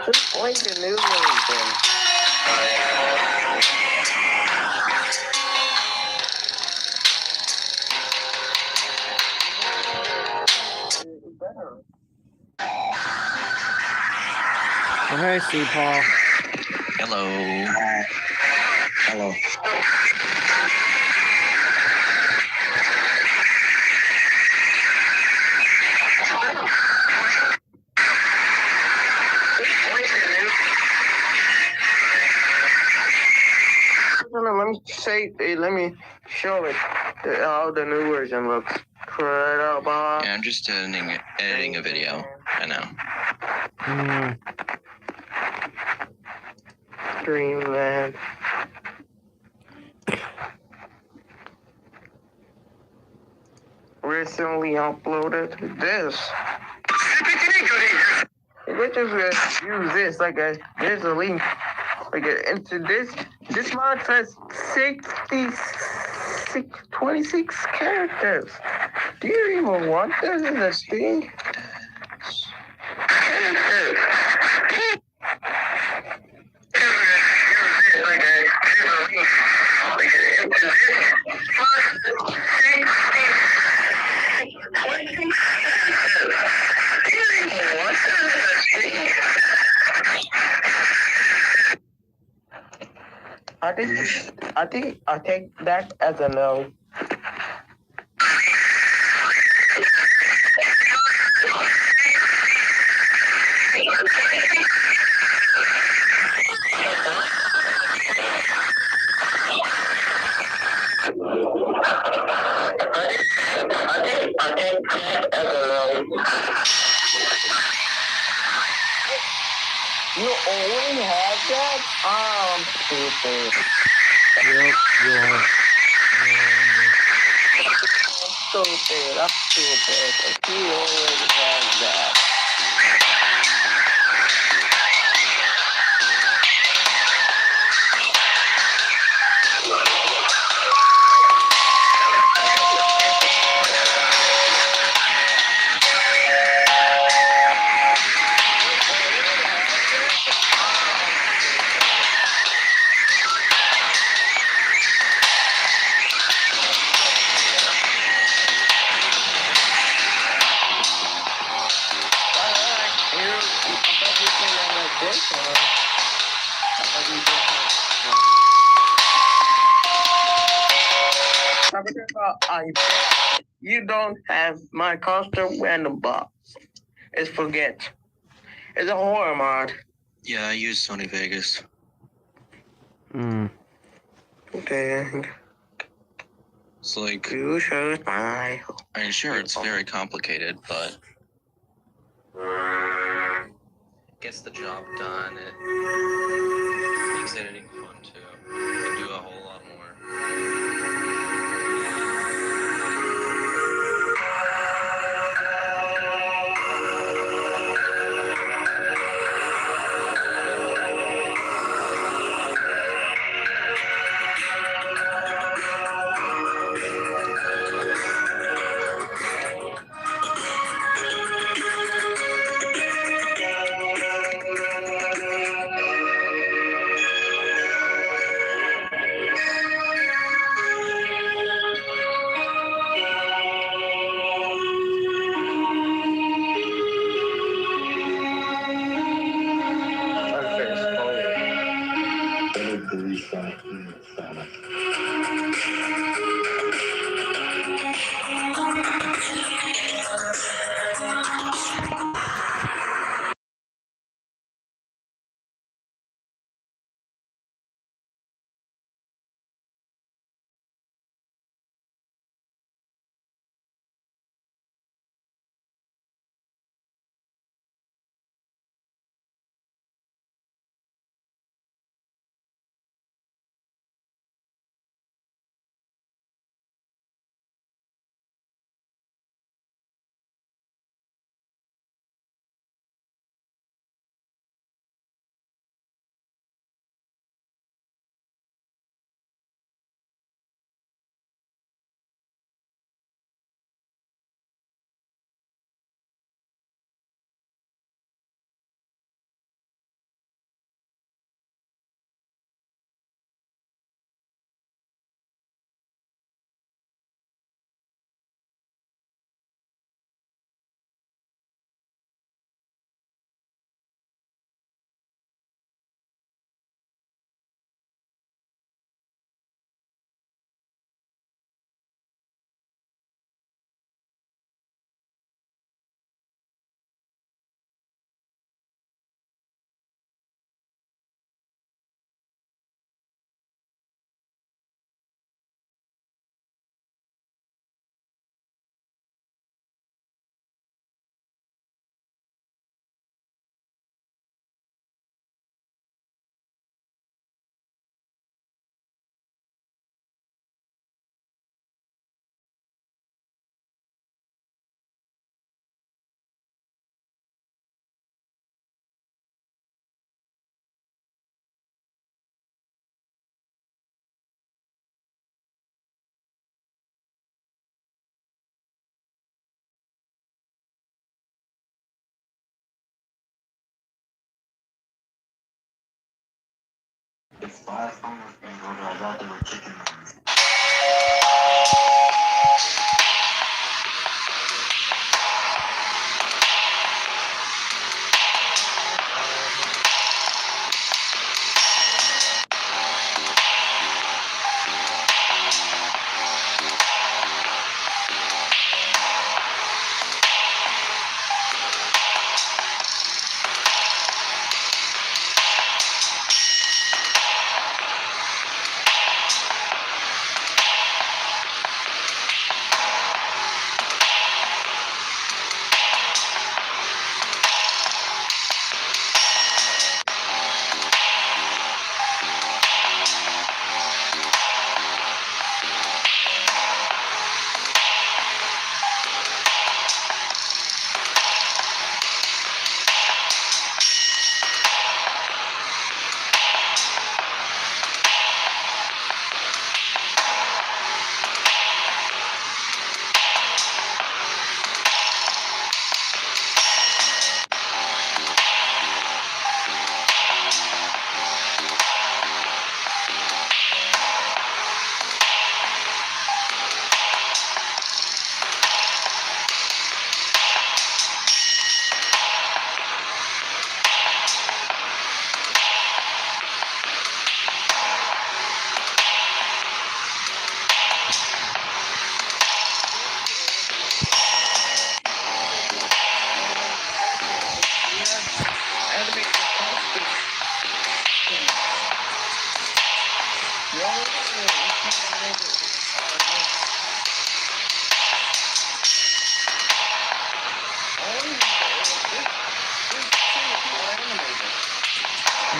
Just play the new version. Oh, hey, C. Paul. Hello. Hello. Let me show it how the new version looks. Yeah, I'm just editing a video. I know. Dreamland. Recently uploaded this. Let's just use this there's a link. Into this mod says 26 characters. Do you even want this in a thing? I take that as a no. You only have that? I'm stupid. Yep, you are. I'm stupid. He already has that. You don't have my custom random box. It's forget. It's a horror mod. Yeah, I use Sony Vegas. Okay. It's like, You should buy. I'm sure it's very complicated, but gets the job done. It makes editing fun too. You can do a whole lot more.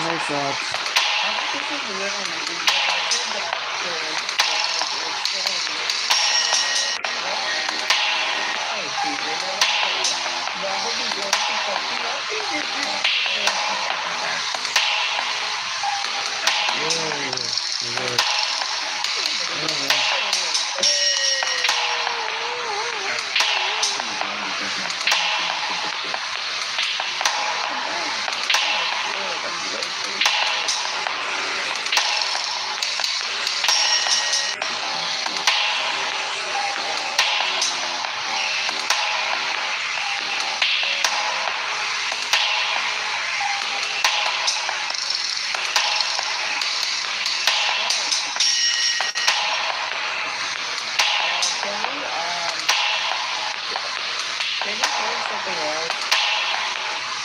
No shots.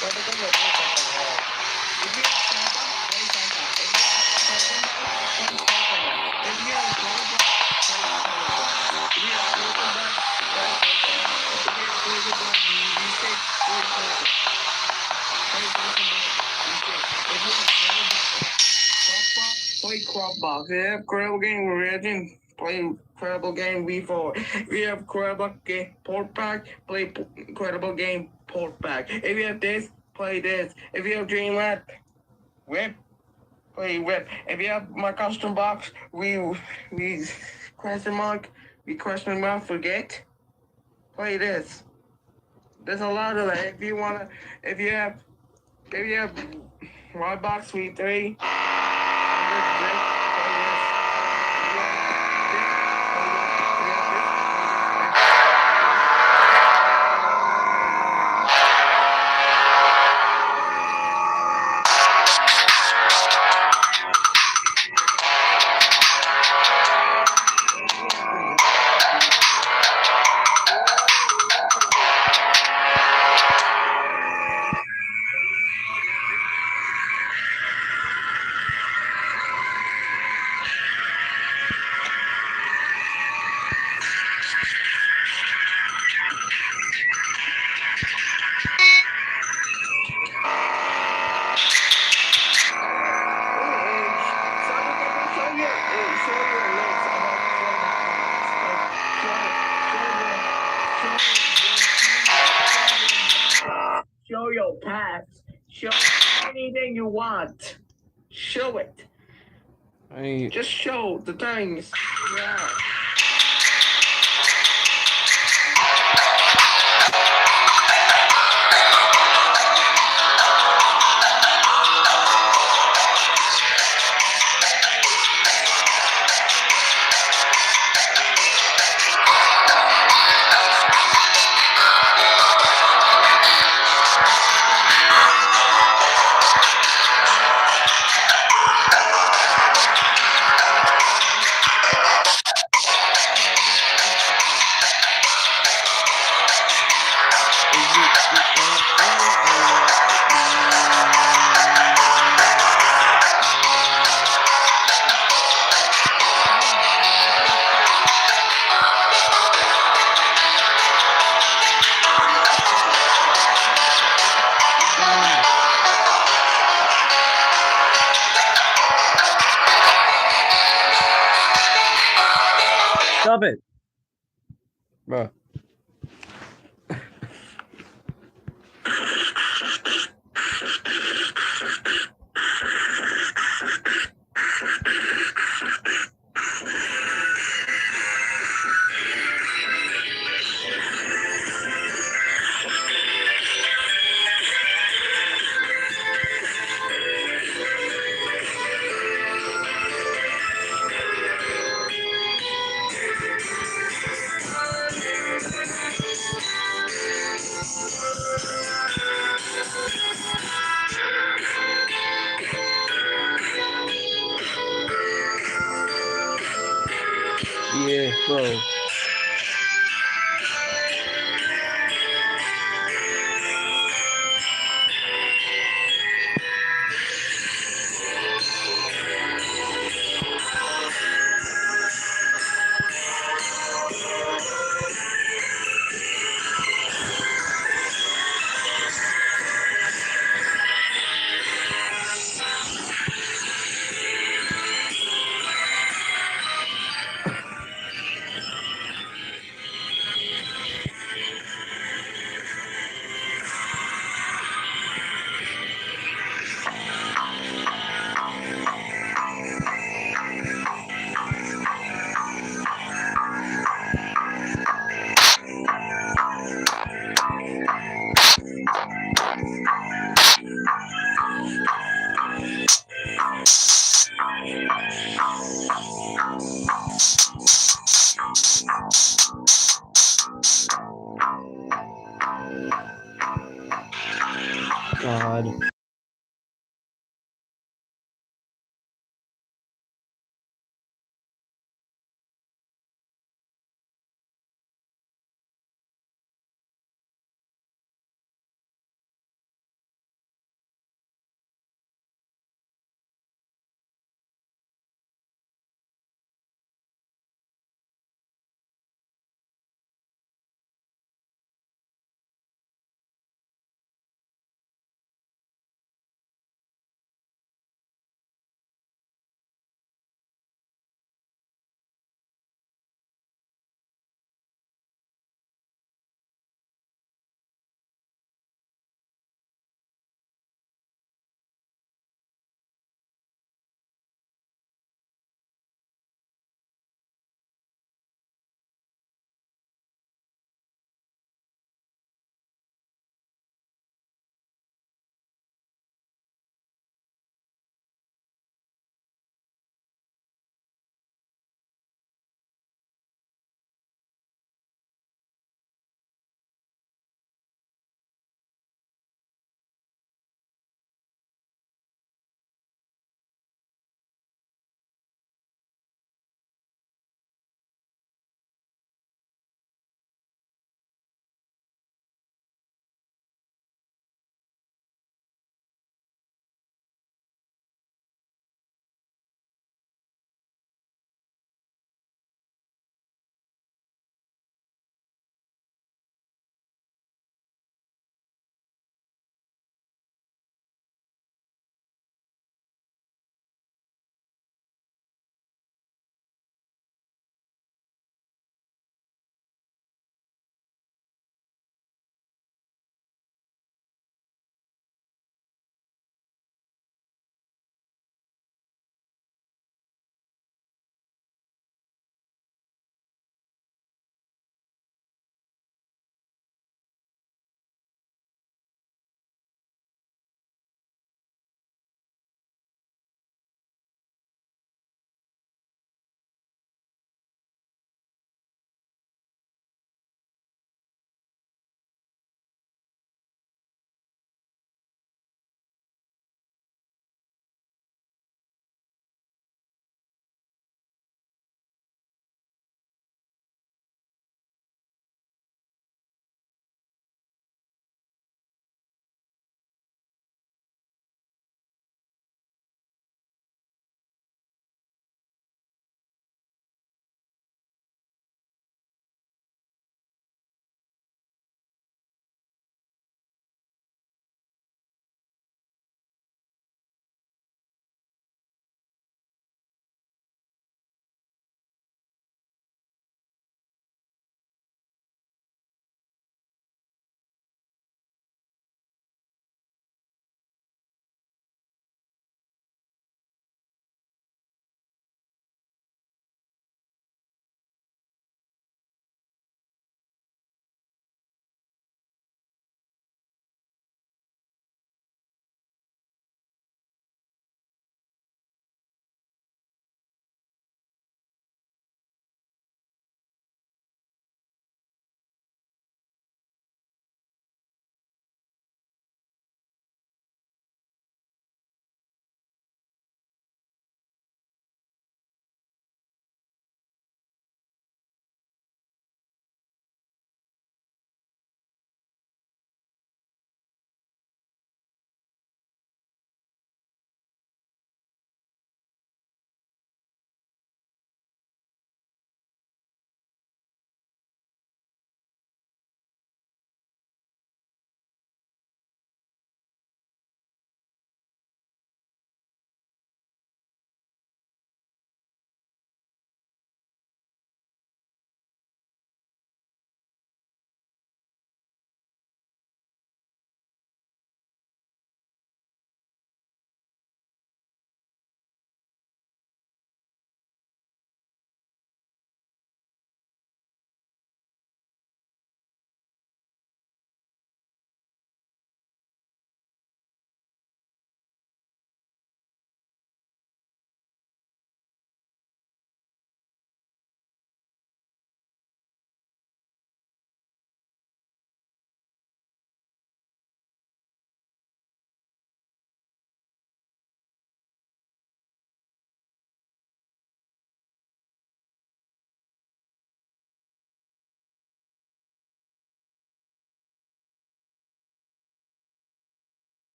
But they're gonna do something wrong. If you have Santa, play Santa. If you have Pokemon, play Pokemon. If you have Pokemon, play Pokemon. If you have Pokemon, play Pokemon. If you have Pokemon, you say play Pokemon. Play Pokemon, you say. If you have Crossbox, play Crossbox. If you have Credible Game Legend, play Credible Game V4. If you have Credible Game Port Pack, play Credible Game Port Pack. If you have this, play this. If you have Dreamland, Whip, play Whip. If you have my custom box, we question mark, forget, play this. There's a lot of that. If you have my box V3, play this. Show your packs. Show anything you want. Show it. Just show the things. Yeah. Stop it. Bruh. Yeah, bro. God.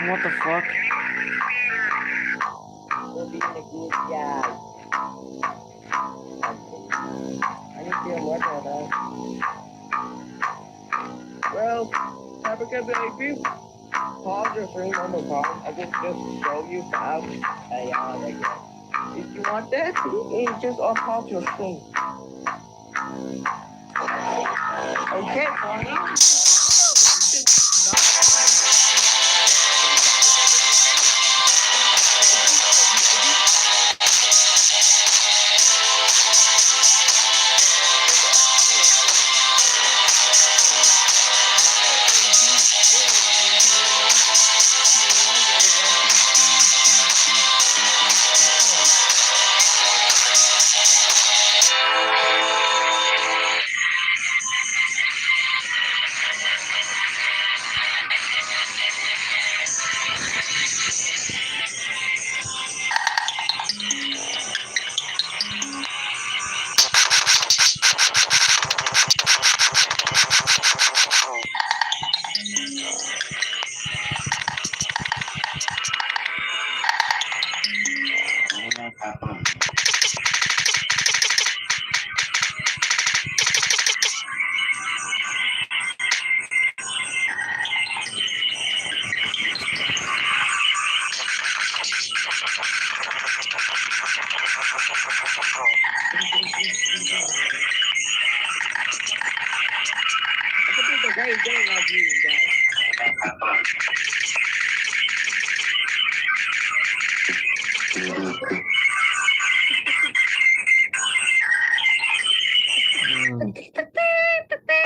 What the fuck? We're being a good guy. I need to work on that. Well, Paprika baby, pause your screen on the phone. I can just show you how AI again. If you want that, you just unpause your screen. Okay, fine.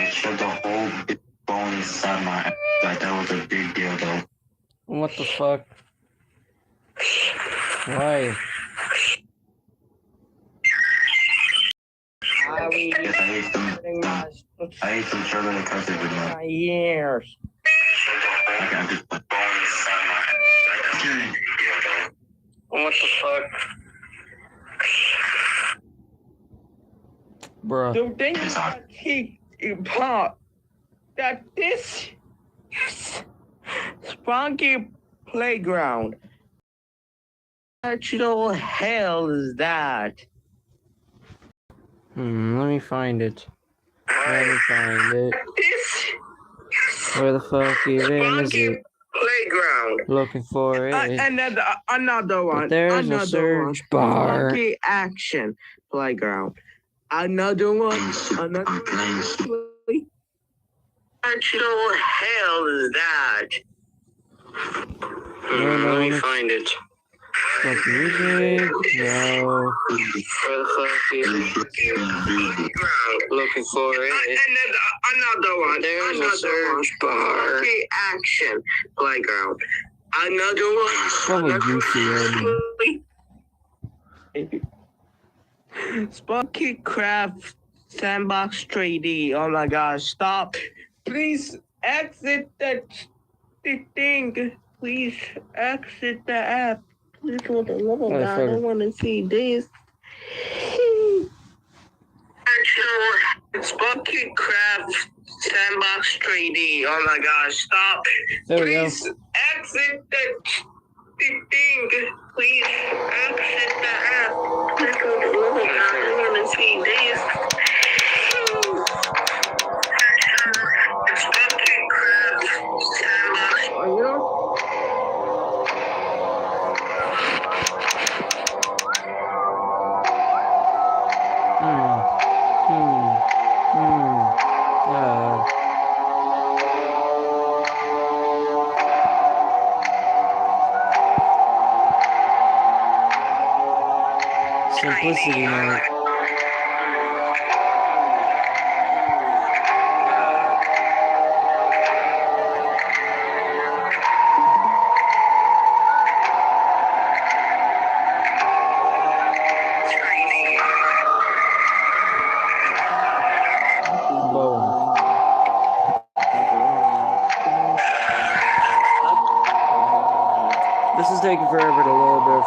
Shoved the whole big bone inside my ass. Like that was a big deal though. What the fuck? Why? Yes, I ate some sugar and custard with my ears. I got just put bone inside my ass. Like that was a big deal though. What the fuck? Bruh. The thing that he part that this spunky playground. Actual hell is that? Let me find it. This Where the fuck even is it? playground. Looking for it. Another one. But there's another a search bar. Spunky action playground. Another one. Another one. Actual hell is that? Let me find it. Fuck music. No. Where the fuck is it? Looking for it. Another one. There's a search bar. Action playground. Another one. Probably Goofy. Spunky Craft Sandbox 3D. Oh my gosh, stop. Please exit the thing. Please exit the app. Please, for the love of God, I don't want to see this. Spunky Craft Sandbox 3D. Oh my gosh, stop. There we Please go. exit the thing. Please exit the app. Please, for the love of God, I don't want to see this. Spunky Craft Sandbox. Oh, you know? Simplicity now. This is taking forever to load, bro.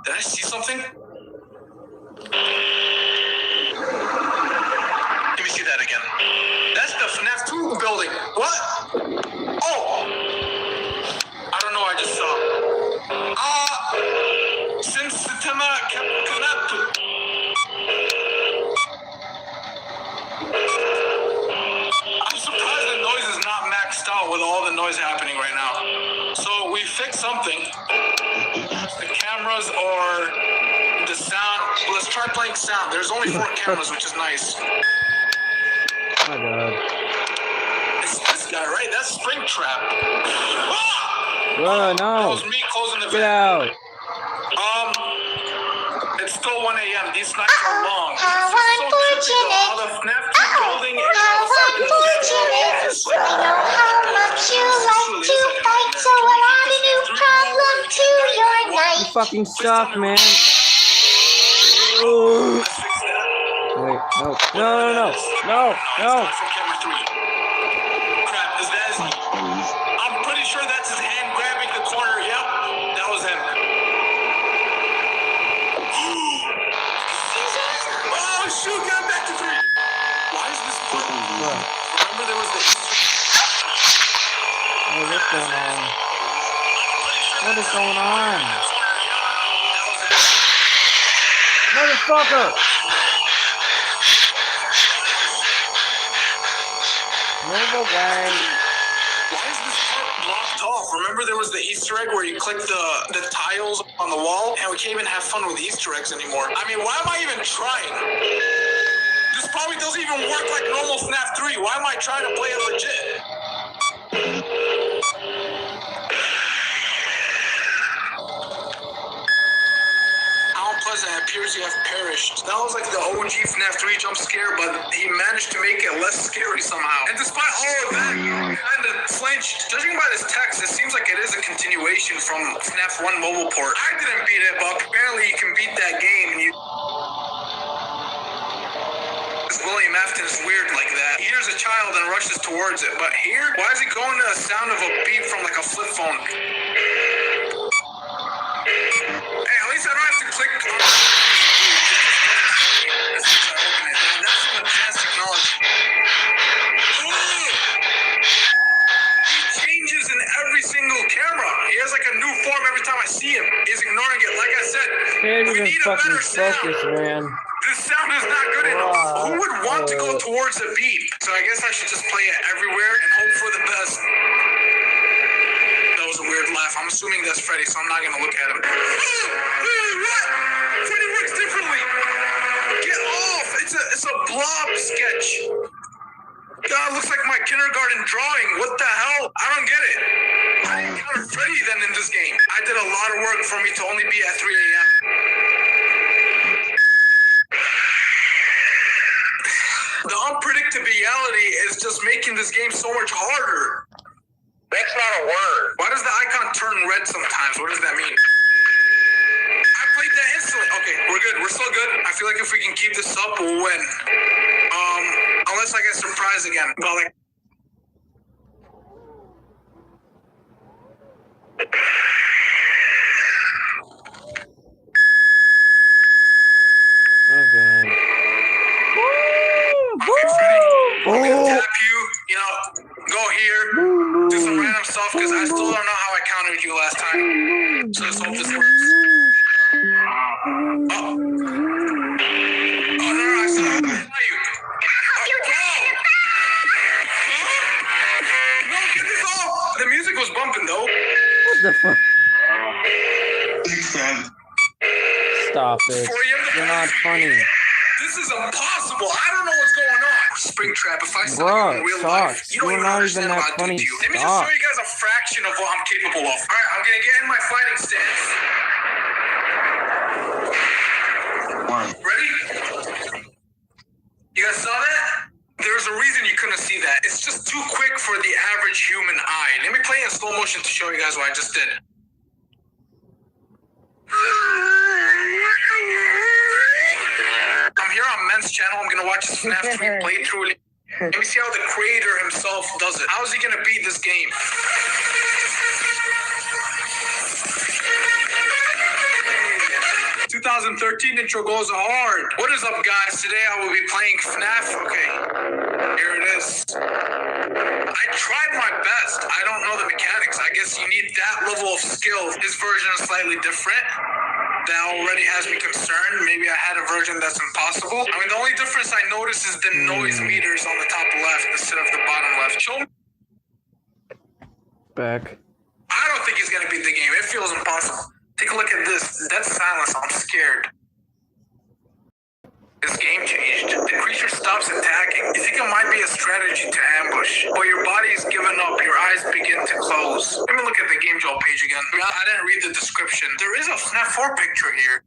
Did I see something? Let me see that again. That's the FNAF 2 building. What? Oh! I don't know, I just saw. Since September kept. I'm surprised the noise is not maxed out with all the noise happening right now. So we fixed something. The cameras or the sound. Let's try playing sound. There's only 4 cameras, which is nice. Oh my god. It's this guy, right? That's Springtrap. Ah! Whoa, That no. was me closing the Get vent. out. It's still 1 a.m. These nights are long. How unfortunate. How the FNAF 2 building is How unfortunate. I know how much you like to fight, so I'll add a new problem to your You night. fucking suck, man. Ooh. Let's fix that. Wait, no. No, no, no. No, no. It's not from camera 3. Crap, is that his... I'm pretty sure that's his hand grabbing the corner. Yep, that was him. Oh, shoot, got back to 3. Why is this part? Remember there was the... Hey, what's going on? What is going on? Motherfucker! Move away. Why is this part blocked off? Remember there was the Easter egg where you click the tiles on the wall? And we can't even have fun with Easter eggs anymore. I mean, why am I even trying? This probably doesn't even work like normal FNAF 3. Why am I trying to play it legit? How unpleasant. It appears you have perished. That was like the OG FNAF 3 jump scare, but he managed to make it less scary somehow. And despite all of that, I kind of flinched. Judging by this text, it seems like it is a continuation from FNAF 1 mobile port. I didn't beat it, but apparently you can beat that game and you... William Afton is weird like that. He hears a child and rushes towards it, but here, why is he going to the sound of a beep from like a flip phone? Hey, at least I don't have to click on it. As soon as I open it. Now that's some advanced technology. He changes in every single camera. He has like a new form every time I see him. He's ignoring it. Like I said, Can't we even need a fucking better sound. focus, man. This sound is not good enough. Who would want to go towards a beep? So I guess I should just play it everywhere and hope for the best. That was a weird laugh. I'm assuming that's Freddy, so I'm not gonna look at him. What? Freddy works differently. Get off! It's a blob sketch. God, looks like my kindergarten drawing. What the hell? I don't get it. I encountered Freddy then in this game. I did a lot of work for me to only be at 3 a.m. The unpredictability is just making this game so much harder. That's not a word. Why does the icon turn red sometimes? What does that mean? I played that instantly. Okay, we're good. We're still good. I feel like if we can keep this up, we'll win. Unless I get surprised again. But like... Oh, God. Okay, Freddy. I'm gonna tap you know, go here, do some random stuff, because I still don't know how I countered you last time. So let's hope this works. Oh. Oh, no, I saw you. No, get this off! The music was bumping, though. What the fuck? Stop it. You're not funny. This is impossible. I don't know what's going on. Springtrap, if I saw you in real Bro, life, sucks. you don't You're even not understand even what that I do funny. to you. Let me just Stop. show you guys a fraction of what I'm capable of. Alright, I'm gonna get in my fighting stance. Ready? You guys saw that? There's a reason you couldn't see that. It's just too quick for the average human eye. Let me play in slow motion to show you guys what I just did. I'm here on Men's channel. I'm gonna watch his FNAF 3 playthrough. Let me see how the creator himself does it. How is he gonna beat this game? 2013 intro goes hard. What is up, guys? Today I will be playing FNAF. Okay, here it is. I tried my best. I don't know the mechanics. I guess you need that level of skill. His version is slightly different. That already has me concerned. Maybe I had a version that's impossible. I mean, the only difference I notice is the noise meters on the top left instead of the bottom left. Show me. Back. I don't think he's gonna beat the game. It feels impossible. Take a look at this. Dead silence. I'm scared. This game changed. The creature stops attacking. You think it might be a strategy to ambush, but your body is given up. Your eyes begin to close. Let me look at the game jolt page again. I didn't read the description. There is a FNAF 4 picture here.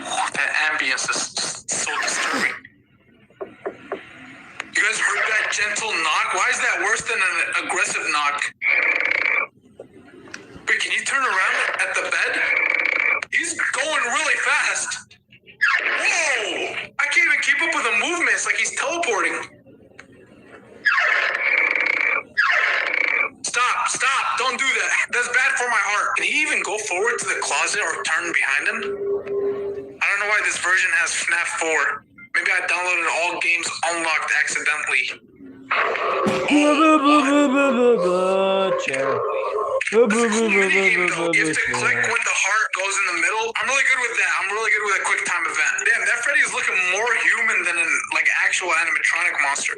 Oh, that ambience is just so disturbing. You guys heard that gentle knock? Why is that worse than an aggressive knock? Wait, can you turn around at the bed? He's going really fast. Whoa! I can't even keep up with the movements, like he's teleporting. Stop, don't do that. That's bad for my heart. Can he even go forward to the closet or turn behind him? I don't know why this version has FNAF 4. Maybe I downloaded all games unlocked accidentally. Chair. This is a cool minigame though. You have to click when the heart goes in the middle. I'm really good with that. I'm really good with a quick time event. Damn, that Freddy is looking more human than an actual animatronic monster.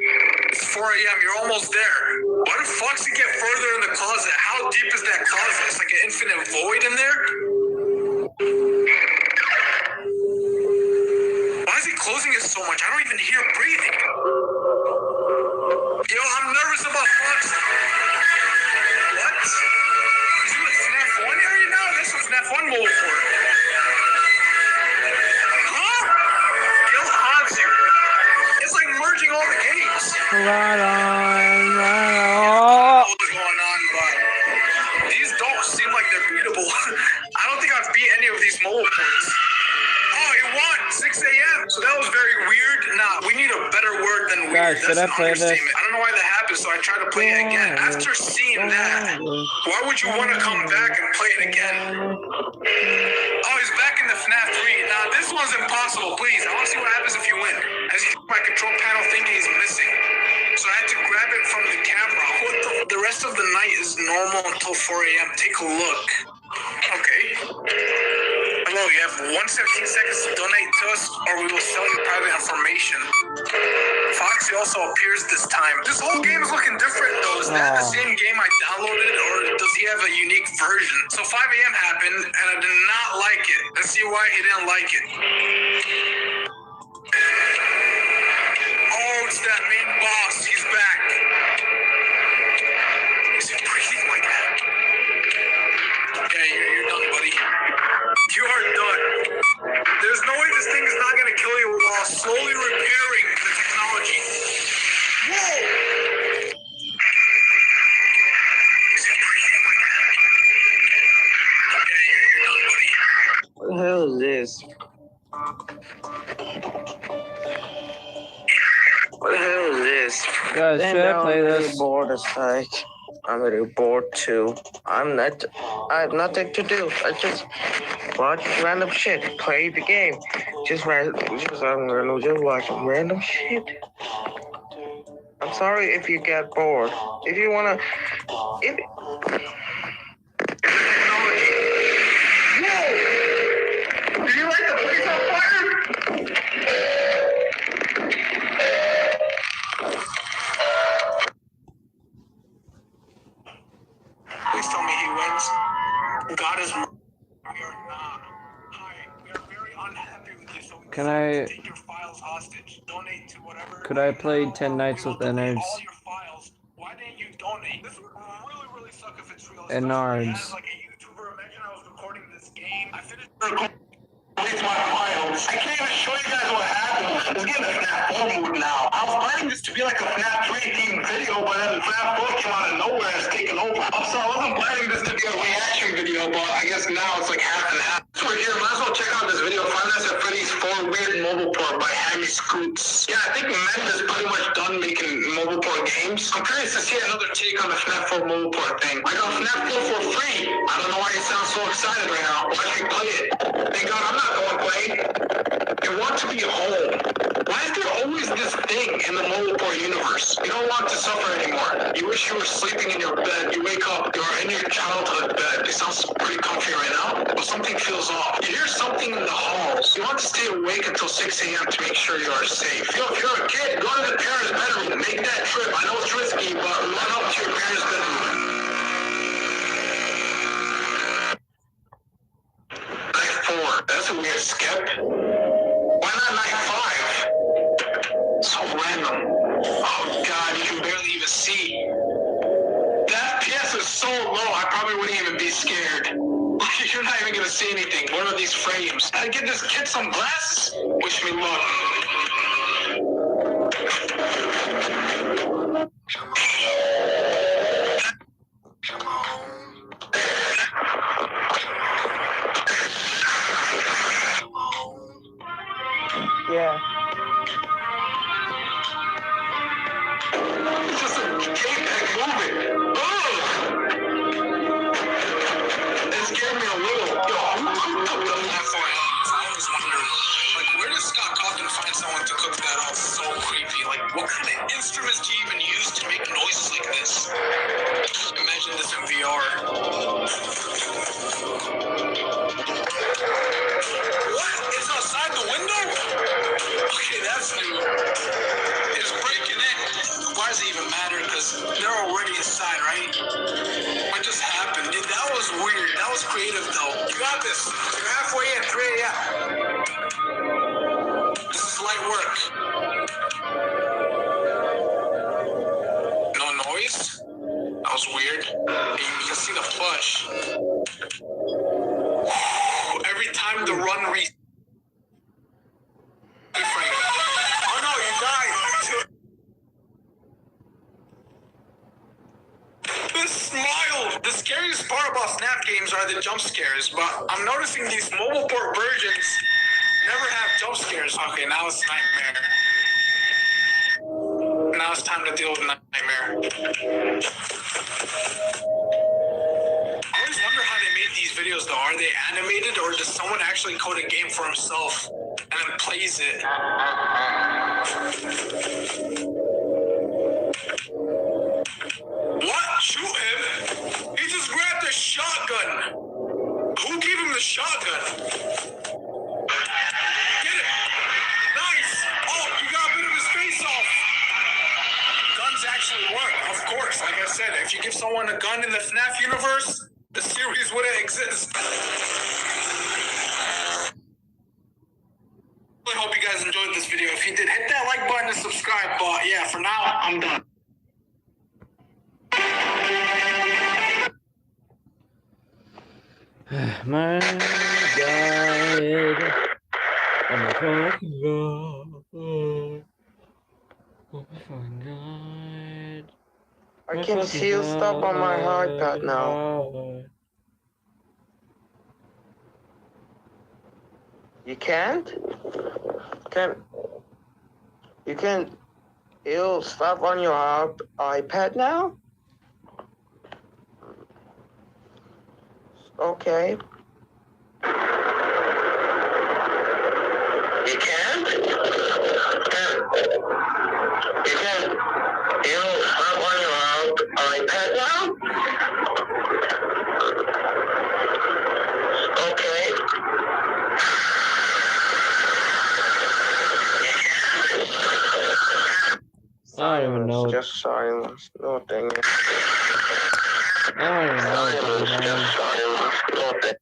It's 4 a.m. You're almost there. Why the fuck does he get further in the closet? How deep is that closet? It's like an infinite void in there. Why is he closing it so much? I don't even hear breathing. Yo, I'm nervous about Fox. What? Is he with FNAF 1 area now? That's what FNAF 1 mode for. Huh? Gil Hansu. It's like merging all the games. Right on. What's going on, but these don't seem like they're beatable. I don't think I've beat any of these mobile points. Oh, he won 6 a.m. So that was very weird. Nah, we need a better word than weird. Guys, should I play this? I don't know why that happened, so I tried to play it again. After seeing that, why would you want to come back and play it again? Oh, he's back in the FNAF 3. Nah, this one's impossible. Please, I want to see what happens if you win. As you my control panel thinking he's missing. So I had to grab it from the camera. What the rest of the night is normal until 4 a.m. Take a look. Okay. Hello, you have 117 seconds to donate to us, or we will sell you private information. Foxy also appears this time. This whole game is looking different, though. Is that the same game I downloaded, or does he have a unique version? So 5 a.m. happened, and I did not like it. Let's see why he didn't like it. Oh, it's that main boss. He's back. Is he breathing like that? Okay, you're done, buddy. You are done. There's no way this thing is not going to kill you while slowly repairing the technology. Whoa! Is he breathing like that? Okay, you're done, buddy. What the hell is this? What the hell is this? Guys, should I play I'm this? really bored as heck. I'm really bored too. I have nothing to do. I just watch random shit. Play the game. Just watch random shit. I'm sorry if you get bored. If you wanna, if. Whoa! Do you like the place on fire? Please tell me he wins. God is. We are not. Hi, we are very unhappy with you, so we Can I? take your files hostage. Donate to whatever. Could I play 10 Nights with Innards? All your files. Why didn't you donate? This would really suck if it's real. Innards. As like a YouTuber, imagine I was recording this game. I finished recording. Where's my files? I can't even show you guys what happened. It's getting a FNAF 4 mood now. I was planning this to be like a FNAF 3 themed video, but then FNAF 4 came out of nowhere and it's taken over. So I wasn't planning this to be a reaction video, but I guess now it's like half and half. So here, might as well check out this video. Five Nights at Freddy's 4 Weird Mobile Port by Hammy Scoots. Yeah, I think Mend is pretty much done making mobile port games. I'm curious to see another take on the FNAF 4 mobile port thing. I got FNAF 4 for free you sound so excited right now. Why don't you play it? Thank God I'm not the one playing. You want to be home. Why is there always this thing in the mobile port universe? You don't want to suffer anymore. You wish you were sleeping in your bed. You wake up, you're in your childhood bed. It sounds pretty comfy right now, but something feels off. You hear something in the halls. You want to stay awake until 6 a.m. to make sure you are safe. Yo, if you're a kid, go to the parents' bedroom. Make that trip. I know it's risky, but run up to your parents' bedroom. Night 4. That's a weird skip. Why not night 5? So random. Oh God, you can barely even see. The FPS is so low, I probably wouldn't even be scared. You're not even gonna see anything. What are these frames? I'd get this kid some glasses. Wish me luck. Come on. Yeah. It's just a JPEG moving. Ugh! It scared me a little. Yo, who cooked up the F4Ms? I always wondered, like, where does Scott Cawthon find someone to cook that up? So creepy. Like, what kind of instruments do you even use to make noises like this? Imagine this in VR. What? It's outside the window? Okay, that's new. It's breaking in. Why does it even matter? Because they're already inside, right? What just happened? Dude, that was weird. That was creative, though. You got this. You're halfway in. 3 a.m. This is light work. No noise? That was weird. You can see the flush. Every time the run reframe. Oh no, you died. The smile! The scariest part about Snap games are the jump scares, but I'm noticing these mobile port versions never have jump scares. Okay, now it's nightmare. Now it's time to deal with nightmare. I always wonder how they made these videos though. Are they animated or does someone actually code a game for himself and then plays it? What? Shoot him? He just grabbed a shotgun. Who gave him the shotgun? Get it! Nice! Oh, you got a bit of his face off. Guns actually work, of course. Like I said, if you give someone a gun in the FNAF universe, the series wouldn't exist. I hope you guys enjoyed this video. If you did, hit that like button and subscribe. But yeah, for now, I'm done. My God. Oh my fucking God. Oh my fucking God. I can see stuff on my iPad now. You can't? You can heal stuff on your iPad now? Okay. You can't? You can heal stuff on your iPad now? Okay. I don't even know. Just silence. No thing. I don't even know. Just silence. No thing.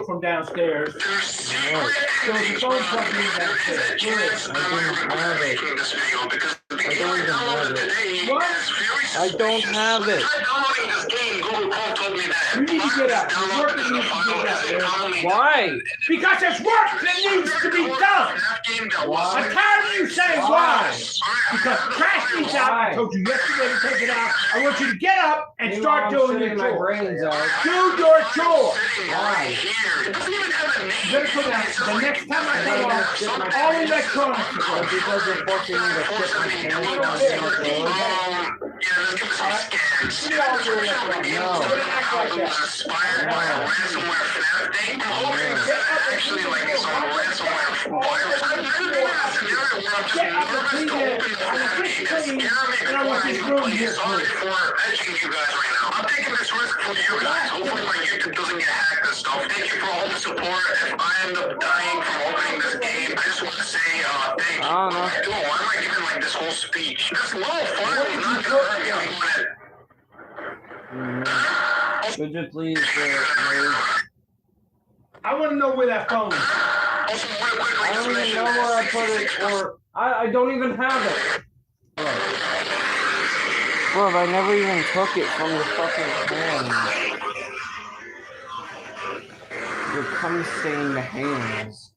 From downstairs. So the phone company downstairs. Good. I didn't have it. This video because the game I downloaded today What? is very I don't suspicious. have When I it. tried downloading this game, Google Chrome told me that You need to get up. download Work to needs the to file get up, isn't Eric. telling me Why? Because there's work that needs to be done. I'm tired of you saying why. Because trash needs out. I told you yesterday to take it out. I want you to get up and start doing your my chores. brains out. Do your chores. Why? You better put out the next time I come on, all electronics are But going. because you're forcing me to ship my pants on my clothes. We all do electronics. No. Don't act like that. Inspired by a ransomware FNAF thing. I'm hoping that actually like some ransomware virus. I've never been in a scenario where I'm just nervous to open the FNAF game. It's scary me before I even play it. Sorry for edging you guys right now. I'm taking this risk for you guys. Hopefully my YouTube doesn't get hacked and stuff. Thank you for all the support. If I end up dying from opening this game, I just want to say thank you. I don't know. Dude, why am I giving like this whole speech? This little fart is not gonna hurt me. I'm gonna Could you please move? I want to know where that phone is. also really quickly I just don't even mention know that where I put it, 66 or I don't even have it. Bro, I never even took it from the fucking hands. You're cum stained hands.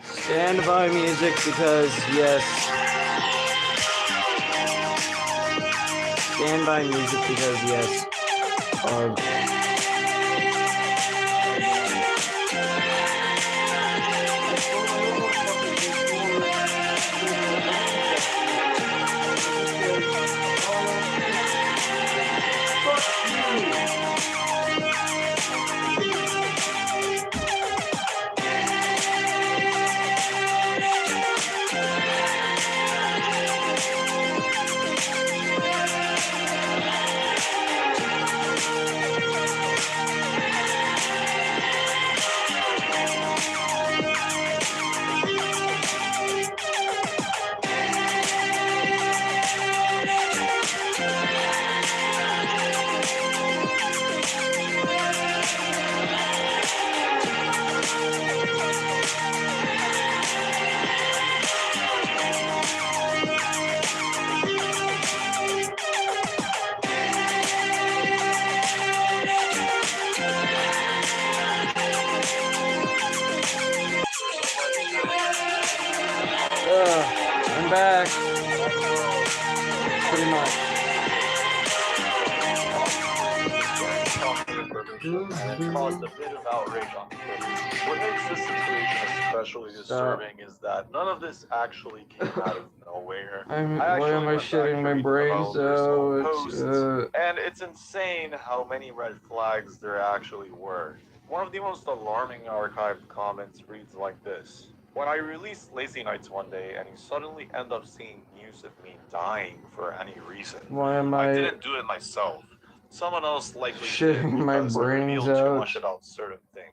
Stand by music because yes. Stand by music because yes. I'm back. Pretty much. and it caused a bit of outrage on Twitter. What makes this situation especially disturbing is that none of this actually came out of nowhere. I why actually am I went back shitting to my read the brains developer's own out? posts, and it's insane how many red flags there actually were. One of the most alarming archived comments reads like this. When I released Lazy Nights one day and you suddenly end up seeing news of me dying for any reason, Why am I I didn't do it myself. Someone else likely shitting did my because I brains revealed too out? much about certain things.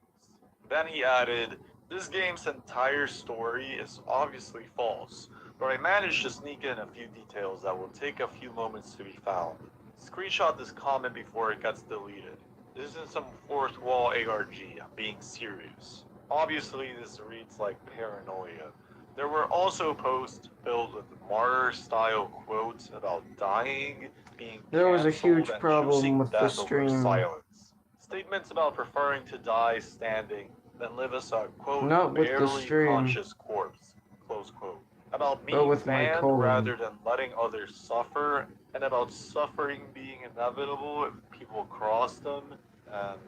Then he added, this game's entire story is obviously false, but I managed to sneak in a few details that will take a few moments to be found. Screenshot this comment before it gets deleted. This isn't some fourth wall ARG, I'm being serious. Obviously this reads like paranoia. There were also posts filled with martyr-style quotes about dying, being There was a cancelled, huge and problem choosing with the death over stream. silence. Statements about preferring to die standing than live as a, quote, Not with the barely stream, conscious corpse, close quote. About but being with my banned colon. rather than letting others suffer, and about suffering being inevitable if people cross them, and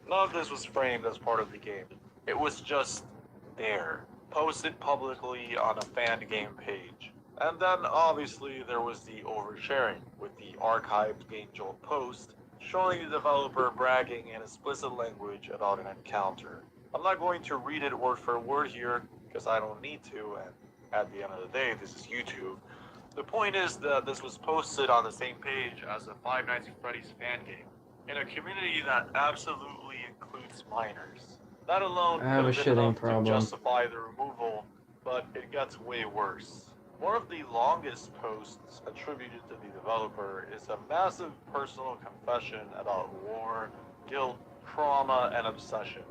none of this was framed as part of the game. It was just there, posted publicly on a fan game page. And then obviously there was the oversharing with the archived Game Jolt post showing the developer bragging in explicit language about an encounter. I'm not going to read it word for word here because I don't need to, and at the end of the day this is YouTube. The point is that this was posted on the same page as the Five Nights at Freddy's fan game, in a community that absolutely includes minors. That alone I have could a have been shitting enough to problem. justify the removal, but it gets way worse. One of the longest posts attributed to the developer is a massive personal confession about war, guilt, trauma, and obsession.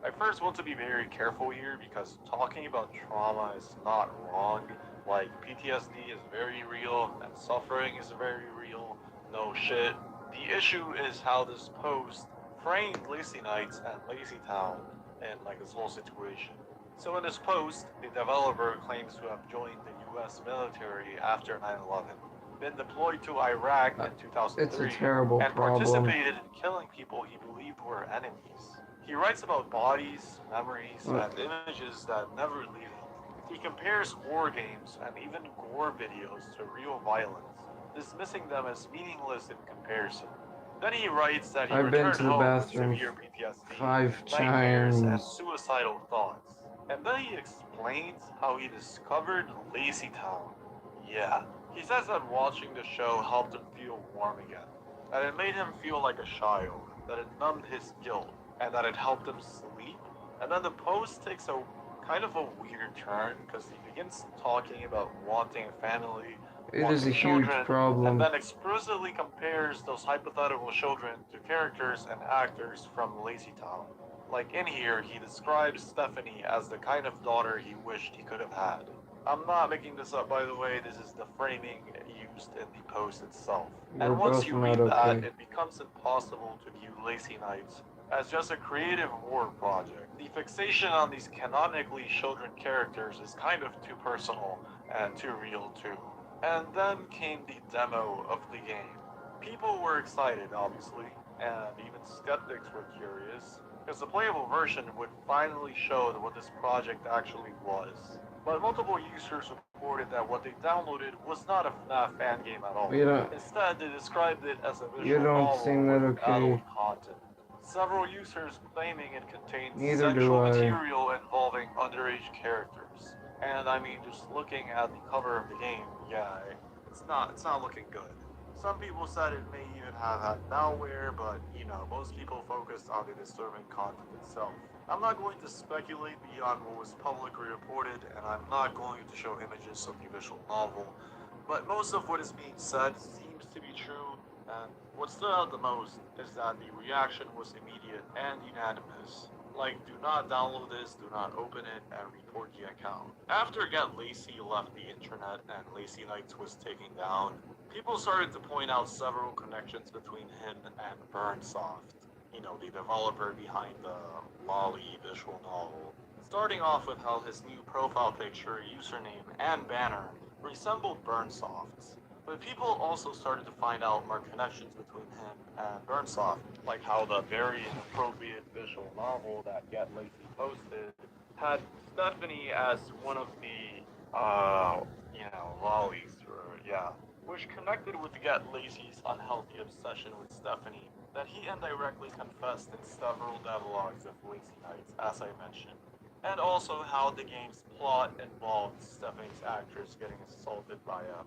I first want to be very careful here because talking about trauma is not wrong. Like, PTSD is very real and suffering is very real. No shit. The issue is how this post framed Lazy Nights and Lazy Town in like this whole situation. So in this post, the developer claims to have joined the US military after 9/11, been deployed to Iraq in 2003, It's a terrible and problem. participated in killing people he believed were enemies. He writes about bodies, memories, and images that never leave him. He compares war games and even gore videos to real violence, dismissing them as meaningless in comparison. Then he writes that he I've been returned to the home with bathroom severe PTSD, 5 nightmares, and times. suicidal thoughts. And then he explains how he discovered Lazy Town. Yeah, he says that watching the show helped him feel warm again, that it made him feel like a child, that it numbed his guilt, and that it helped him sleep. And then the post takes a kind of a weird turn because he begins talking about wanting a family, It is a wanting huge children, problem. and then explicitly compares those hypothetical children to characters and actors from Lazy Town. Like in here, he describes Stephanie as the kind of daughter he wished he could have had. I'm not making this up, by the way, this is the framing used in the post itself. We're And once both you not read that, okay. it becomes impossible to view Lazy Nights as just a creative horror project. The fixation on these canonically children characters is kind of too personal and too real too. And then came the demo of the game. People were excited, obviously, and even skeptics were curious, because the playable version would finally show what this project actually was. But multiple users reported that what they downloaded was not a FNAF fan game at all. Instead, they described it as a You visual don't novel seem that with okay. adult content. Several users claiming it contains Neither do sexual I. material involving underage characters. And I mean, just looking at the cover of the game, yeah, it's not looking good. Some people said it may even have had malware, but you know, most people focused on the disturbing content itself. I'm not going to speculate beyond what was publicly reported, and I'm not going to show images of the visual novel, but most of what is being said seems to be true, and what stood out the most is that the reaction was immediate and unanimous. Like, do not download this, do not open it, and report the account. After Get Lacy left the internet and Lazy Nights was taken down, people started to point out several connections between him and Burnsoft, you know, the developer behind the Lolly visual novel. Starting off with how his new profile picture, username, and banner resembled Burnsoft's. But people also started to find out more connections between him and Burnsoft, like how the very inappropriate visual novel that Get Lazy posted had Stephanie as one of the, lollies, or yeah, which connected with Get Lazy's unhealthy obsession with Stephanie that he indirectly confessed in several devlogs of Lazy Nights, as I mentioned. And also how the game's plot involved Stephanie's actress getting assaulted by a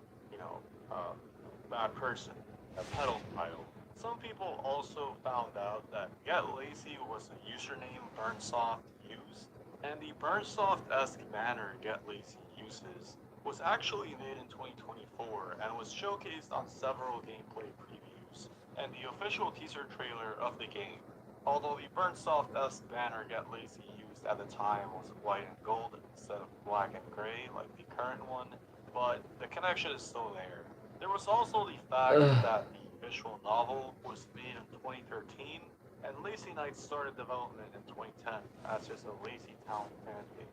bad person, a pedophile. Some people also found out that Get Lazy was a username Burnsoft used, and the Burnsoft-esque banner Get Lazy uses was actually made in 2024 and was showcased on several gameplay previews and the official teaser trailer of the game. Although the Burnsoft-esque banner Get Lazy used at the time was white and gold instead of black and gray like the current one, but the connection is still there. There was also the fact that the visual novel was made in 2013, and Lazy Nights started development in 2010 as just a Lazy Town fan game.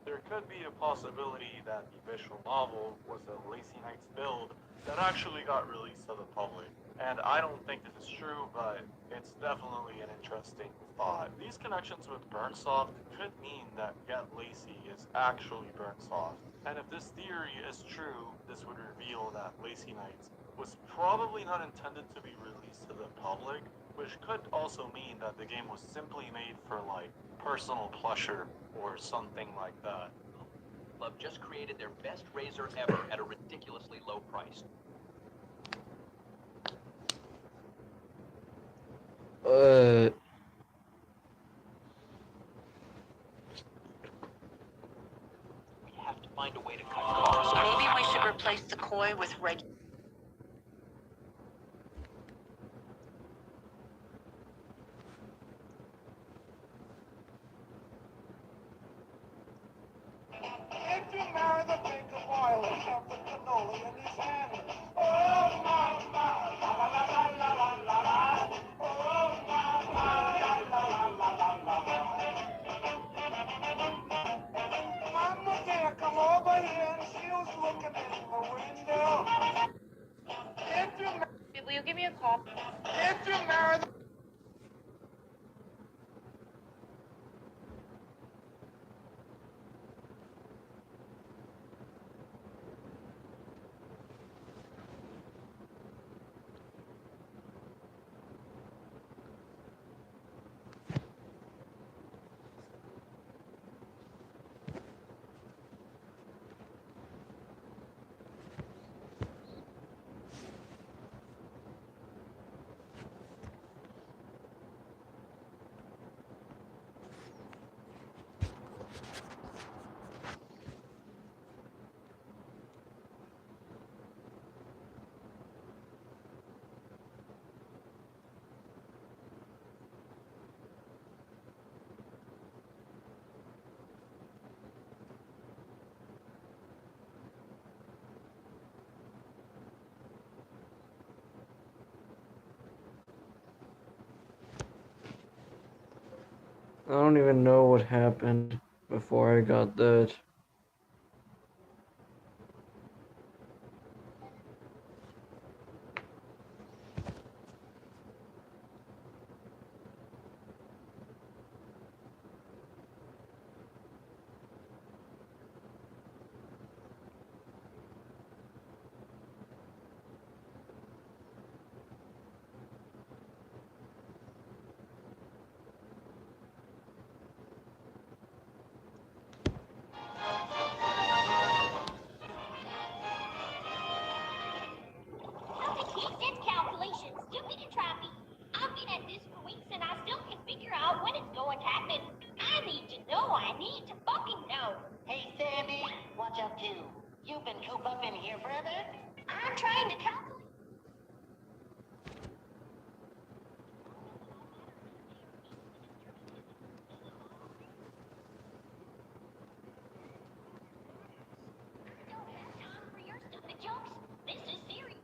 There could be a possibility that the visual novel was a Lazy Nights build that actually got released to the public. And I don't think this is true, but it's definitely an interesting thought. These connections with Burnsoft could mean that Get Lazy is actually Burnsoft. And if this theory is true, this would reveal that Lazy Nights was probably not intended to be released to the public, which could also mean that the game was simply made for, like, personal pleasure or something like that. Club just created their best razor ever at a ridiculously low price. We have to find a way to cut costs. Maybe we should replace the koi with regular. If you marry the big boy, have the cannoli in his hand. Oh, mama, la la la la la la la. Oh, mama, la la la la la la. Mama can't come over here and she was looking in the window. Will you give me a call? If you marry the I don't even know what happened before I got that. Calculations, stupid and trappy. I've been at this for weeks and I still can't figure out when it's going to happen. I need to know. I need to fucking know. Hey, Sammy, watch out too. You've been cooped up in here forever. I'm trying to calculate. I don't have time for your stupid jokes. This is serious.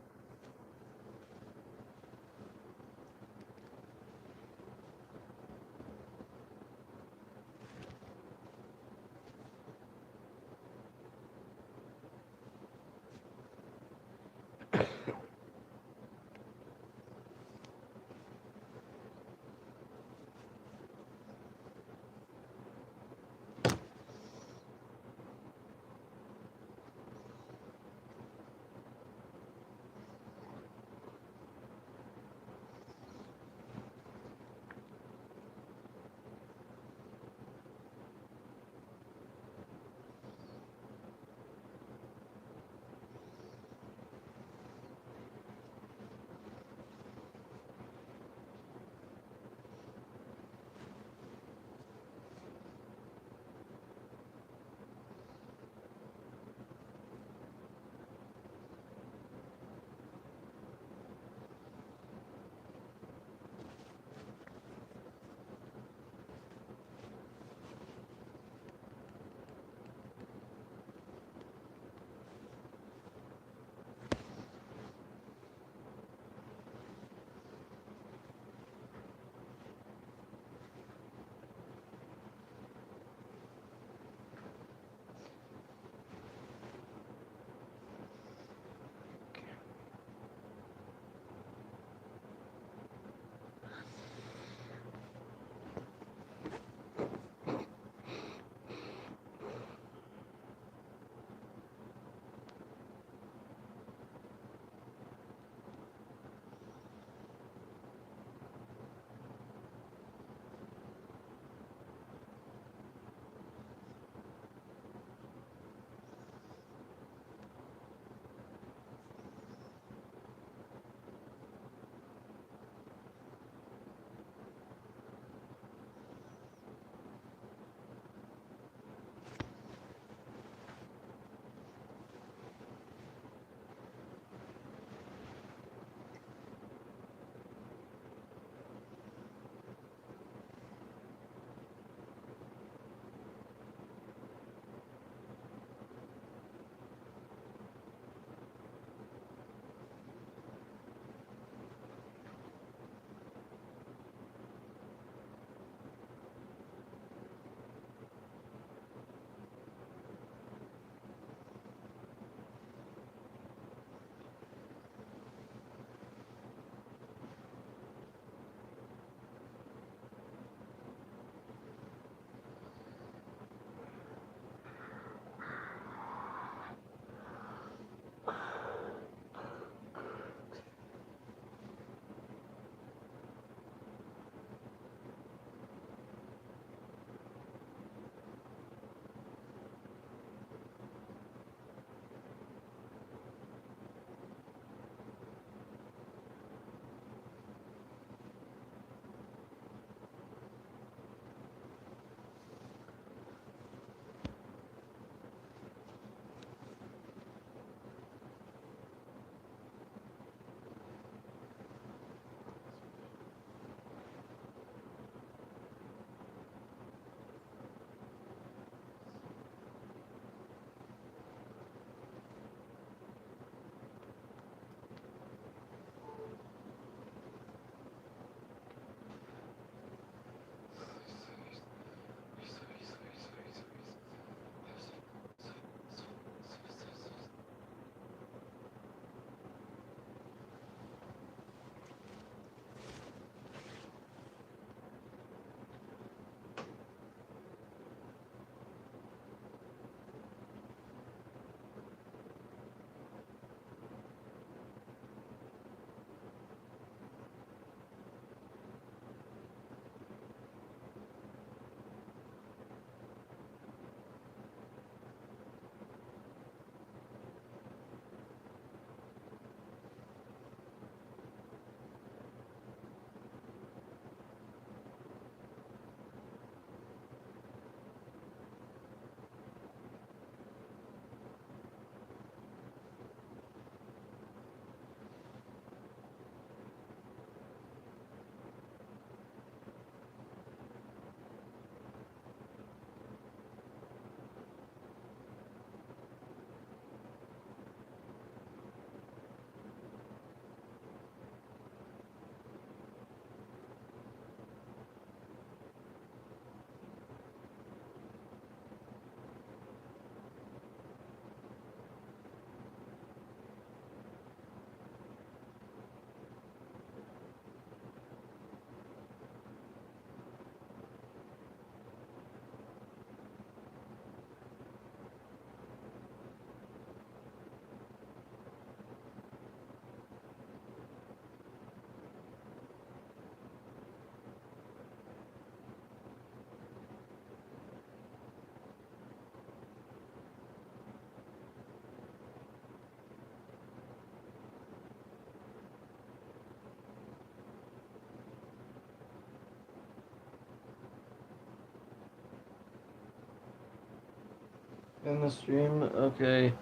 In the stream? Okay.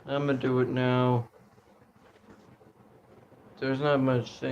I'm gonna do it now. There's not much thing.